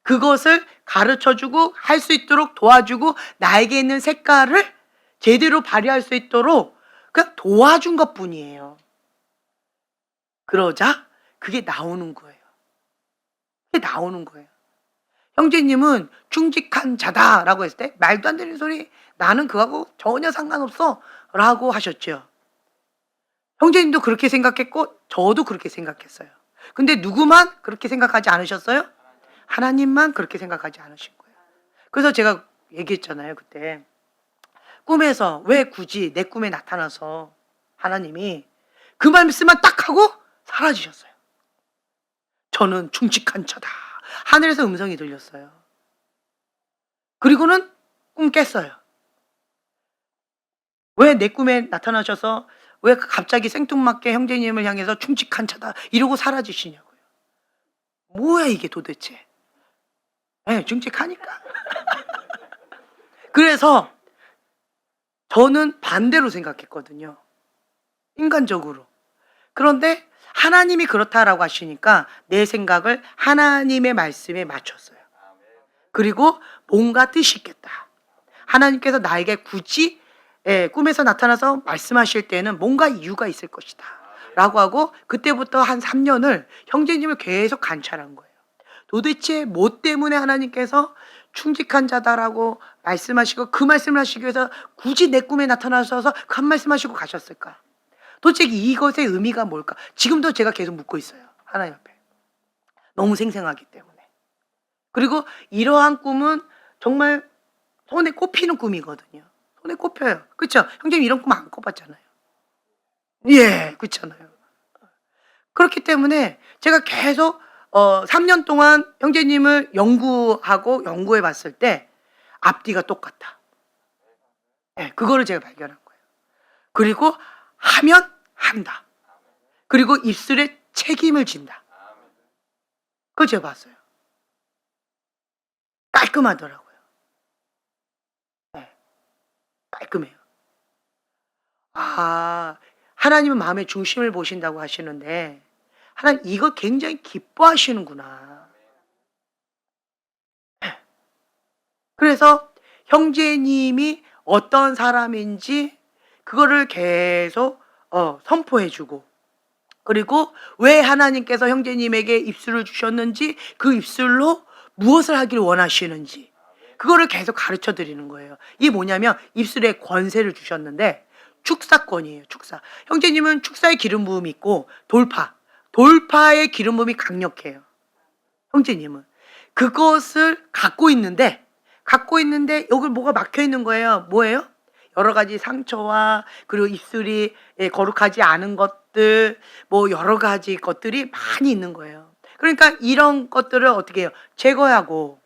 그것을 가르쳐주고 할 수 있도록 도와주고 나에게 있는 색깔을 제대로 발휘할 수 있도록 그냥 도와준 것뿐이에요. 그러자 그게 나오는 거예요. 그게 나오는 거예요. 형제님은 충직한 자다라고 했을 때 말도 안 되는 소리, 나는 그거하고 전혀 상관없어 라고 하셨죠. 형제님도 그렇게 생각했고 저도 그렇게 생각했어요. 근데 누구만 그렇게 생각하지 않으셨어요? 하나님만 그렇게 생각하지 않으신 거예요. 그래서 제가 얘기했잖아요, 그때. 꿈에서 왜 굳이 내 꿈에 나타나서 하나님이 그 말씀만 딱 하고 사라지셨어요. 저는 충직한 자다. 하늘에서 음성이 들렸어요. 그리고는 꿈 깼어요. 왜 내 꿈에 나타나셔서 왜 갑자기 생뚱맞게 형제님을 향해서 충직한 자다 이러고 사라지시냐고요. 뭐야 이게 도대체. 네, 충직하니까. 그래서 저는 반대로 생각했거든요. 인간적으로. 그런데 하나님이 그렇다라고 하시니까 내 생각을 하나님의 말씀에 맞췄어요. 그리고 뭔가 뜻이 있겠다. 하나님께서 나에게 굳이 예, 꿈에서 나타나서 말씀하실 때는 뭔가 이유가 있을 것이다 라고 하고, 그때부터 한 3년을 형제님을 계속 관찰한 거예요. 도대체 뭐 때문에 하나님께서 충직한 자다라고 말씀하시고 그 말씀을 하시기 위해서 굳이 내 꿈에 나타나셔서 그 한 말씀하시고 가셨을까? 도대체 이것의 의미가 뭘까? 지금도 제가 계속 묻고 있어요, 하나님 앞에. 너무 생생하기 때문에. 그리고 이러한 꿈은 정말 손에 꼽히는 꿈이거든요. 손에 꼽혀요. 그렇죠? 형제님 이런 꿈 안 꿔봤잖아요. 예, 그렇잖아요. 그렇기 때문에 제가 계속 3년 동안 형제님을 연구해 봤을 때 앞뒤가 똑같아. 예, 그거를 제가 발견한 거예요. 그리고 하면 한다. 그리고 입술에 책임을 진다. 그걸 제가 봤어요. 깔끔하더라고요. 네, 깔끔해요. 아, 하나님은 마음의 중심을 보신다고 하시는데 하나님 이거 굉장히 기뻐하시는구나. 그래서 형제님이 어떤 사람인지 그거를 계속 선포해주고, 그리고 왜 하나님께서 형제님에게 입술을 주셨는지, 그 입술로 무엇을 하기를 원하시는지 그거를 계속 가르쳐 드리는 거예요. 이게 뭐냐면 입술에 권세를 주셨는데 축사권이에요. 축사. 형제님은 축사의 기름 부음이 있고 돌파의 기름 부음이 강력해요. 형제님은 그것을 갖고 있는데 여기 뭐가 막혀 있는 거예요. 뭐예요? 여러 가지 상처와 그리고 입술이 거룩하지 않은 것들, 뭐 여러 가지 것들이 많이 있는 거예요. 그러니까 이런 것들을 어떻게 해요? 제거하고,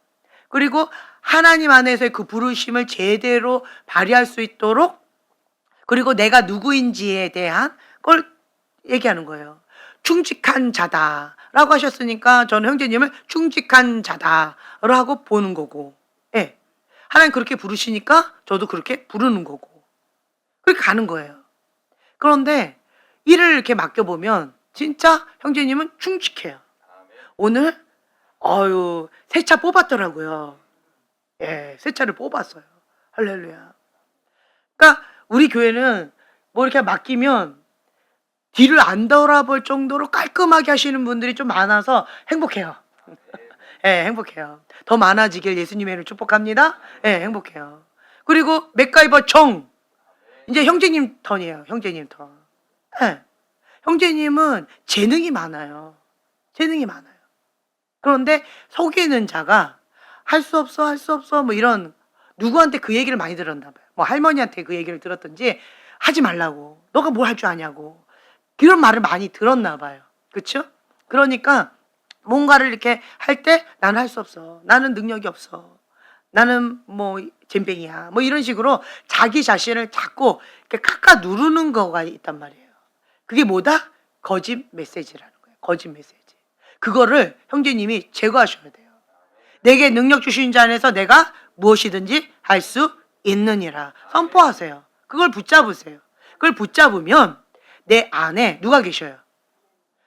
그리고 하나님 안에서의 그 부르심을 제대로 발휘할 수 있도록, 그리고 내가 누구인지에 대한 걸 얘기하는 거예요. 충직한 자다라고 하셨으니까 저는 형제님을 충직한 자다라고 보는 거고, 예. 하나님 그렇게 부르시니까 저도 그렇게 부르는 거고, 그렇게 가는 거예요. 그런데 일을 이렇게 맡겨보면 진짜 형제님은 충직해요. 오늘 새 차 뽑았더라고요. 예, 새 차를 뽑았어요. 할렐루야. 그러니까 우리 교회는 뭐 이렇게 맡기면 뒤를 안 돌아볼 정도로 깔끔하게 하시는 분들이 좀 많아서 행복해요. 예, 행복해요. 더 많아지길 예수님의 이름으로 축복합니다. 예, 행복해요. 그리고 맥가이버 정, 이제 형제님 턴이에요. 형제님 턴. 예. 형제님은 재능이 많아요. 재능이 많아요. 그런데 속이는 자가 할 수 없어 뭐 이런, 누구한테 그 얘기를 많이 들었나 봐요. 뭐 할머니한테 그 얘기를 들었든지 하지 말라고, 너가 뭘 할 줄 아냐고, 그런 말을 많이 들었나 봐요. 그렇죠? 그러니까 뭔가를 이렇게 할 때 나는 할 수 없어, 나는 능력이 없어, 나는 뭐 잼뱅이야, 뭐 이런 식으로 자기 자신을 자꾸 이렇게 깎아 누르는 거가 있단 말이에요. 그게 뭐다? 거짓 메시지라는 거예요. 거짓 메시지. 그거를 형제님이 제거하셔야 돼요. 내게 능력 주신 자 안에서 내가 무엇이든지 할 수 있느니라 선포하세요. 그걸 붙잡으세요. 그걸 붙잡으면 내 안에 누가 계셔요?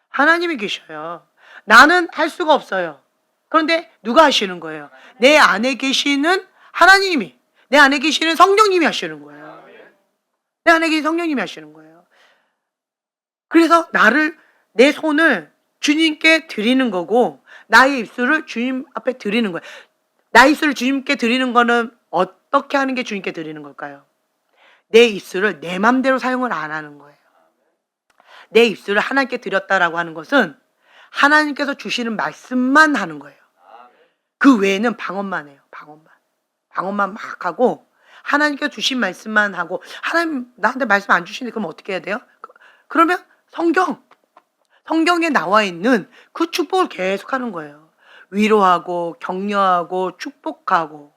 하나님이 계셔요. 나는 할 수가 없어요. 그런데 누가 하시는 거예요? 내 안에 계시는 하나님이, 내 안에 계시는 성령님이 하시는 거예요. 내 안에 계신 성령님이 하시는 거예요. 그래서 내 손을 주님께 드리는 거고, 나의 입술을 주님 앞에 드리는 거예요. 나의 입술을 주님께 드리는 거는 어떻게 하는 게 주님께 드리는 걸까요? 내 입술을 내 맘대로 사용을 안 하는 거예요. 내 입술을 하나님께 드렸다라고 하는 것은 하나님께서 주시는 말씀만 하는 거예요. 그 외에는 방언만 해요. 방언만 막 하고, 하나님께서 주신 말씀만 하고, 하나님 나한테 말씀 안 주시는데 그럼 어떻게 해야 돼요? 그러면 성경에 나와 있는 그 축복을 계속 하는 거예요. 위로하고 격려하고 축복하고,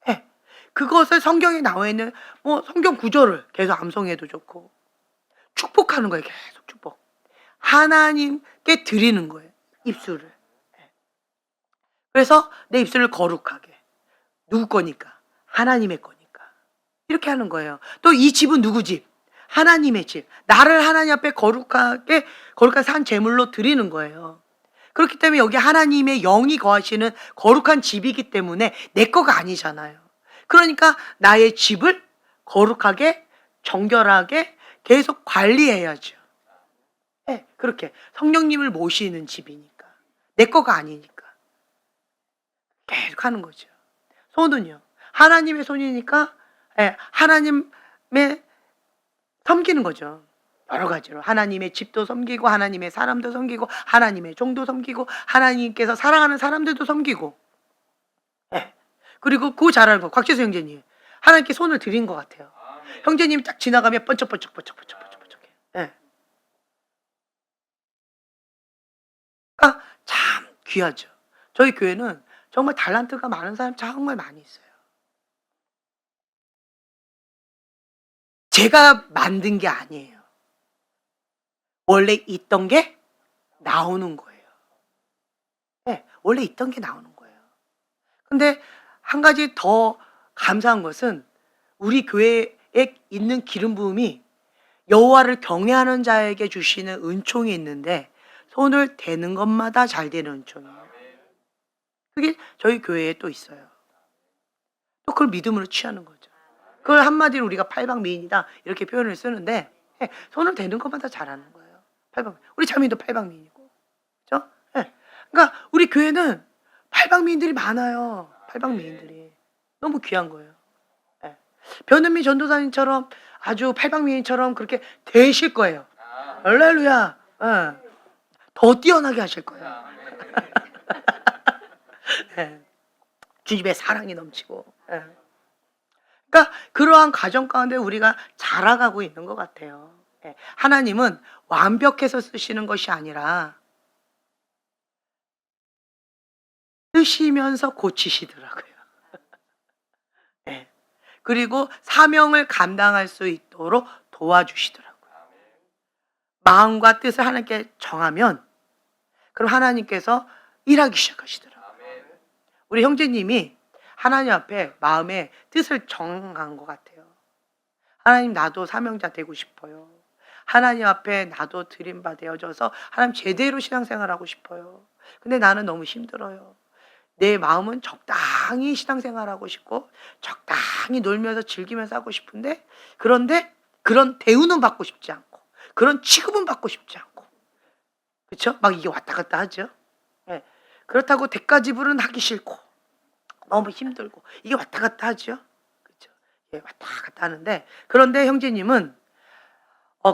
예. 그것을 성경에 나와 있는 뭐 성경 구절을 계속 암송해도 좋고, 축복하는 거예요. 계속 축복. 하나님께 드리는 거예요. 입술을. 예. 그래서 내 입술을 거룩하게. 누구 거니까? 하나님의 거니까. 이렇게 하는 거예요. 또 이 집은 누구 집? 하나님의 집. 나를 하나님 앞에 거룩한 산 제물로 드리는 거예요. 그렇기 때문에 여기 하나님의 영이 거하시는 거룩한 집이기 때문에 내 거가 아니잖아요. 그러니까 나의 집을 거룩하게 정결하게 계속 관리해야죠. 네, 그렇게 성령님을 모시는 집이니까 내 거가 아니니까 계속 하는 거죠. 손은요 하나님의 손이니까 하나님의 섬기는 거죠. 여러 가지로 하나님의 집도 섬기고 하나님의 사람도 섬기고 하나님의 종도 섬기고 하나님께서 사랑하는 사람들도 섬기고 그리고 그 잘 알고 곽재수 형제님 하나님께 손을 드린 것 같아요. 형제님 딱 지나가면 번쩍번쩍번쩍번쩍번쩍번쩍해. 그러니까 참 귀하죠. 저희 교회는 정말 달란트가 많은 사람 정말 많이 있어요. 제가 만든 게 아니에요. 원래 있던 게 나오는 거예요. 원래 있던 게 나오는 거예요. 근데 한 가지 더 감사한 것은 우리 교회에 있는 기름 부음이 여호와를 경외하는 자에게 주시는 은총이 있는데 손을 대는 것마다 잘 되는 은총이에요. 그게 저희 교회에 또 있어요. 또 그걸 믿음으로 취하는 거죠. 그걸 한마디로 우리가 팔방미인이다 이렇게 표현을 쓰는데 손을 대는 것마다 잘하는 거예요. 우리 자매도 팔방미인이고, 그렇죠? 그러니까 우리 교회는 팔방미인들이 많아요. 팔방미인들이 너무 귀한 거예요. 변은미 전도사님처럼 아주 팔방미인처럼 그렇게 되실 거예요. 할렐루야. 더 뛰어나게 하실 거예요. 주님의 사랑이 넘치고. 그러니까 그러한 과정 가운데 우리가 자라가고 있는 것 같아요. 하나님은 완벽해서 쓰시는 것이 아니라 쓰시면서 고치시더라고요. 그리고 사명을 감당할 수 있도록 도와주시더라고요. 마음과 뜻을 하나님께 정하면 그럼 하나님께서 일하기 시작하시더라고요. 우리 형제님이 하나님 앞에 마음의 뜻을 정한 것 같아요. 하나님 나도 사명자 되고 싶어요. 하나님 앞에 나도 드림바 되어져서 하나님 제대로 신앙생활하고 싶어요. 근데 나는 너무 힘들어요. 내 마음은 적당히 신앙생활하고 싶고 적당히 놀면서 즐기면서 하고 싶은데 그런데 그런 대우는 받고 싶지 않고 그런 취급은 받고 싶지 않고 그렇죠? 막 이게 왔다 갔다 하죠. 그렇다고 대가지불은 하기 싫고 너무 힘들고 이게 왔다 갔다 하죠. 그렇죠? 왔다 갔다 하는데 그런데 형제님은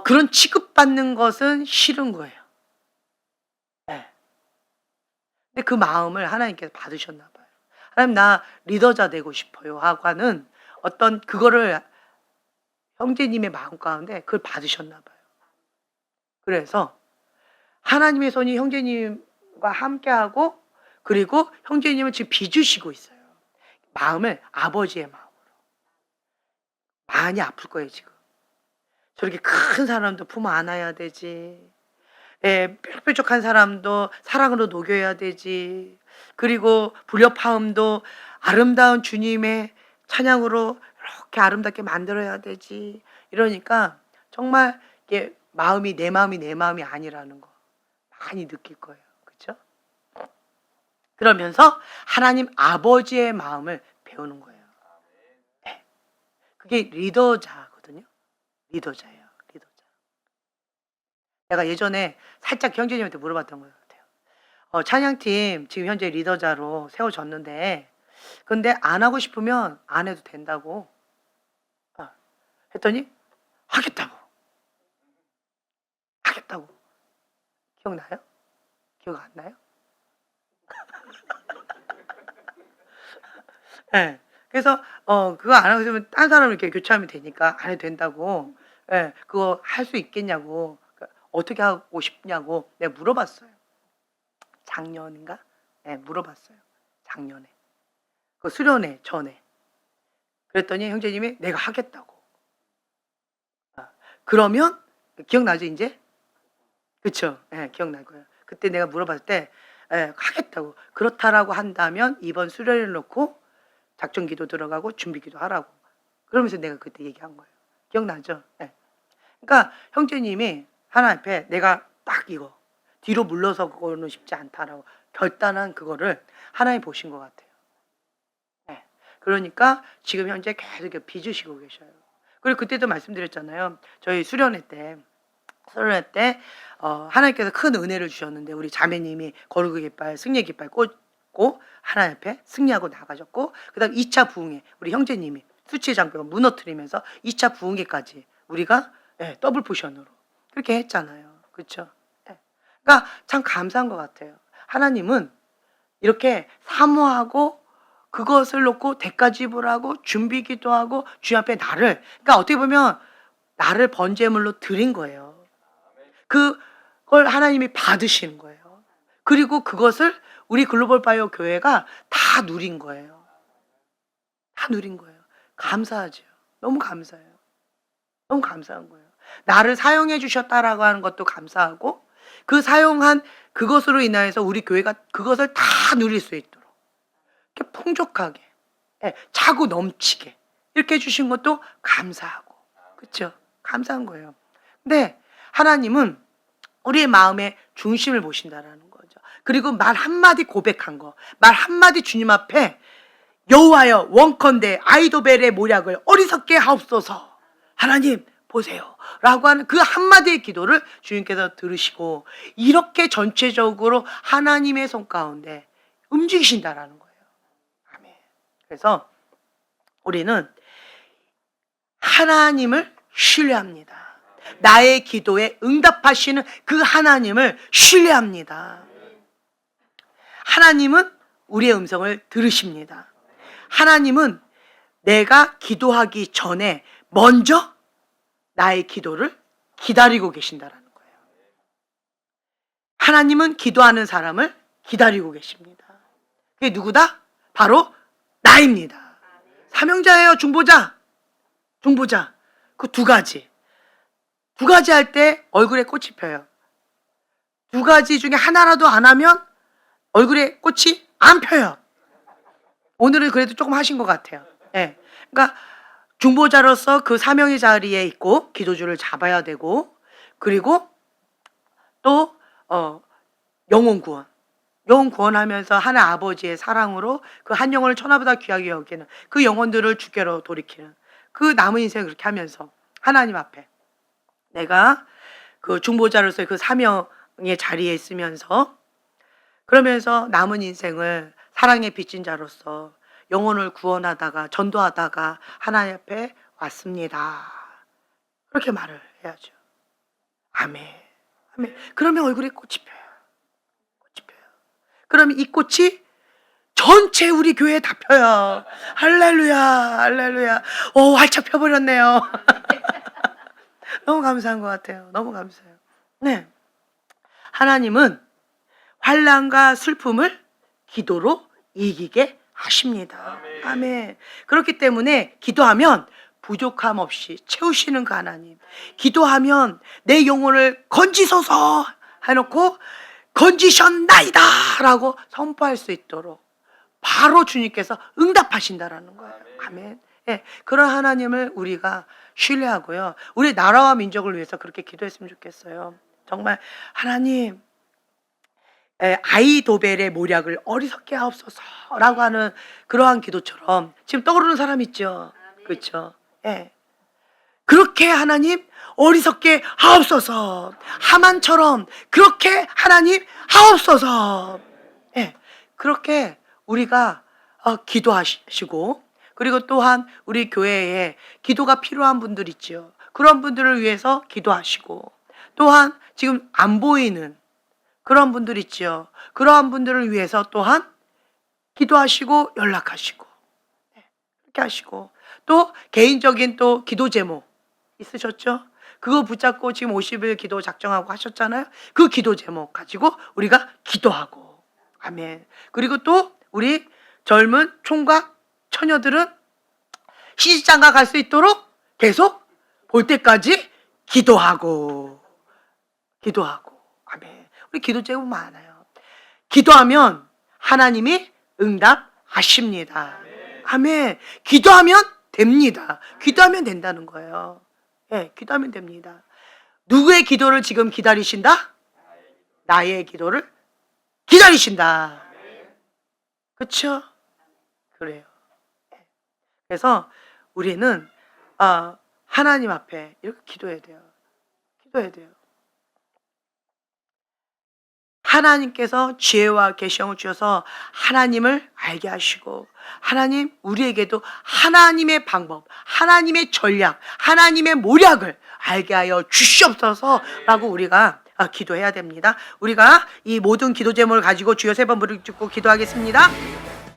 그런 취급받는 것은 싫은 거예요. 근데 그 마음을 하나님께서 받으셨나 봐요. 하나님 나 리더자 되고 싶어요 하고는 어떤 그거를 형제님의 마음 가운데 그걸 받으셨나 봐요. 그래서 하나님의 손이 형제님과 함께하고 그리고 형제님은 지금 빚으시고 있어요. 마음을 아버지의 마음으로. 많이 아플 거예요 지금. 저렇게 큰 사람도 품어 안아야 되지. 뾰족뾰족한 사람도 사랑으로 녹여야 되지. 그리고 불협화음도 아름다운 주님의 찬양으로 이렇게 아름답게 만들어야 되지. 이러니까 정말 이게 마음이 내 마음이 아니라는 거 많이 느낄 거예요. 그렇죠? 그러면서 하나님 아버지의 마음을 배우는 거예요. 그게 리더자거든요. 리더자예요. 리더자. 내가 예전에 살짝 형제님한테 물어봤던 것 같아요. 찬양팀 지금 현재 리더자로 세워졌는데 근데 안 하고 싶으면 안 해도 된다고 했더니 하겠다고. 기억나요? 기억 안 나요? 그래서 그거 안 하고 있으면 딴 사람을 이렇게 교체하면 되니까 안 해도 된다고. 그거 할 수 있겠냐고. 어떻게 하고 싶냐고 내가 물어봤어요. 작년인가? 물어봤어요. 작년에. 그 수련회 전에. 그랬더니 형제님이 내가 하겠다고. 그러면 기억나죠 이제? 그쵸? 기억날 거예요. 그때 내가 물어봤을 때 하겠다고. 그렇다라고 한다면 이번 수련회를 놓고 작전기도 들어가고 준비기도 하라고. 그러면서 내가 그때 얘기한 거예요. 기억나죠? 그러니까 형제님이 하나님 앞에 내가 딱 이거 뒤로 물러서고는 싶지 않다라고 결단한 그거를 하나님 보신 것 같아요. 그러니까 지금 현재 계속 빚으시고 계셔요. 그리고 그때도 말씀드렸잖아요. 저희 수련회 때 하나님께서 큰 은혜를 주셨는데 우리 자매님이 거룩의 깃발, 승리의 깃발 꽂고 하나님 앞에 승리하고 나가셨고, 그다음 2차 부흥회 우리 형제님이 수치의 장벽을 무너뜨리면서 2차 부흥회까지 우리가 더블 포션으로 그렇게 했잖아요. 그렇죠? 그러니까 참 감사한 것 같아요. 하나님은 이렇게 사모하고 그것을 놓고 대가 지불하고 준비 기도하고 주님 앞에 나를, 그러니까 어떻게 보면 나를 번제물로 드린 거예요. 그걸 하나님이 받으시는 거예요. 그리고 그것을 우리 글로벌 파이어 교회가 다 누린 거예요. 다 누린 거예요. 감사하죠. 너무 감사해요. 너무 감사한 거예요. 나를 사용해 주셨다라고 하는 것도 감사하고, 그 사용한 그것으로 인하여서 우리 교회가 그것을 다 누릴 수 있도록 이렇게 풍족하게, 차고 넘치게 이렇게 해주신 것도 감사하고, 그렇죠? 감사한 거예요. 근데 하나님은 우리의 마음의 중심을 보신다라는 거죠. 그리고 말 한마디 고백한 거, 말 한마디 주님 앞에 여호와여 원컨대 아이도벨의 모략을 어리석게 하옵소서, 하나님 보세요 라고 하는 그 한마디의 기도를 주님께서 들으시고 이렇게 전체적으로 하나님의 손 가운데 움직이신다라는 거예요. 아멘. 그래서 우리는 하나님을 신뢰합니다. 나의 기도에 응답하시는 그 하나님을 신뢰합니다. 하나님은 우리의 음성을 들으십니다. 하나님은 내가 기도하기 전에 먼저 나의 기도를 기다리고 계신다라는 거예요. 하나님은 기도하는 사람을 기다리고 계십니다. 그게 누구다? 바로 나입니다. 사명자예요. 중보자. 그 두 가지 할 때 얼굴에 꽃이 펴요. 두 가지 중에 하나라도 안 하면 얼굴에 꽃이 안 펴요. 오늘은 그래도 조금 하신 것 같아요. 그러니까 중보자로서 그 사명의 자리에 있고 기도주를 잡아야 되고, 그리고 또 영혼 구원하면서 하나님 아버지의 사랑으로 그 한 영혼을 천하보다 귀하게 여기는 그 영혼들을 주께로 돌이키는 그 남은 인생을 그렇게 하면서 하나님 앞에 내가 그 중보자로서의 그 사명의 자리에 있으면서, 그러면서 남은 인생을 사랑의 빚진 자로서 영혼을 구원하다가 전도하다가 하나님 앞에 왔습니다. 그렇게 말을 해야죠. 아멘. 그러면 얼굴에 꽃이 펴요. 그러면 이 꽃이 전체 우리 교회에 다 펴요. 할렐루야. 활짝 펴버렸네요. 너무 감사한 것 같아요. 너무 감사해요. 네. 하나님은 환난과 슬픔을 기도로 이기게 하십니다. 아멘. 그렇기 때문에 기도하면 부족함 없이 채우시는 그 하나님, 기도하면 내 영혼을 건지소서 해놓고 건지셨나이다 라고 선포할 수 있도록 바로 주님께서 응답하신다라는 거예요. 아멘. 그런 하나님을 우리가 신뢰하고요, 우리 나라와 민족을 위해서 그렇게 기도했으면 좋겠어요. 정말 하나님, 아이도벨의 모략을 어리석게 하옵소서라고 하는 그러한 기도처럼 지금 떠오르는 사람 있죠? 그렇죠? 그렇게 하나님 어리석게 하옵소서, 하만처럼 그렇게 하나님 하옵소서. 그렇게 우리가 기도하시고, 그리고 또한 우리 교회에 기도가 필요한 분들 있죠. 그런 분들을 위해서 기도하시고, 또한 지금 안 보이는 그런 분들 있죠. 그러한 분들을 위해서 또한 기도하시고 연락하시고, 그렇게 하시고, 또 개인적인 또 기도 제목 있으셨죠? 그거 붙잡고 지금 50일 기도 작정하고 하셨잖아요. 그 기도 제목 가지고 우리가 기도하고, 아멘. 그리고 또 우리 젊은 총각 처녀들은 시집장가 갈 수 있도록 계속 볼 때까지 기도하고, 아멘. 우리 기도 제목 많아요. 기도하면 하나님이 응답하십니다. 아멘. 기도하면 됩니다. 기도하면 된다는 거예요. 기도하면 됩니다. 누구의 기도를 지금 기다리신다? 나의 기도를 기다리신다. 그렇죠? 그래요. 그래서 우리는 하나님 앞에 이렇게 기도해야 돼요. 기도해야 돼요. 하나님께서 지혜와 계시형을 주셔서 하나님을 알게 하시고, 하나님 우리에게도 하나님의 방법, 하나님의 전략, 하나님의 모략을 알게 하여 주시옵소서라고 우리가 기도해야 됩니다. 우리가 이 모든 기도 제목을 가지고 주여 3번 부르짖고 기도하겠습니다.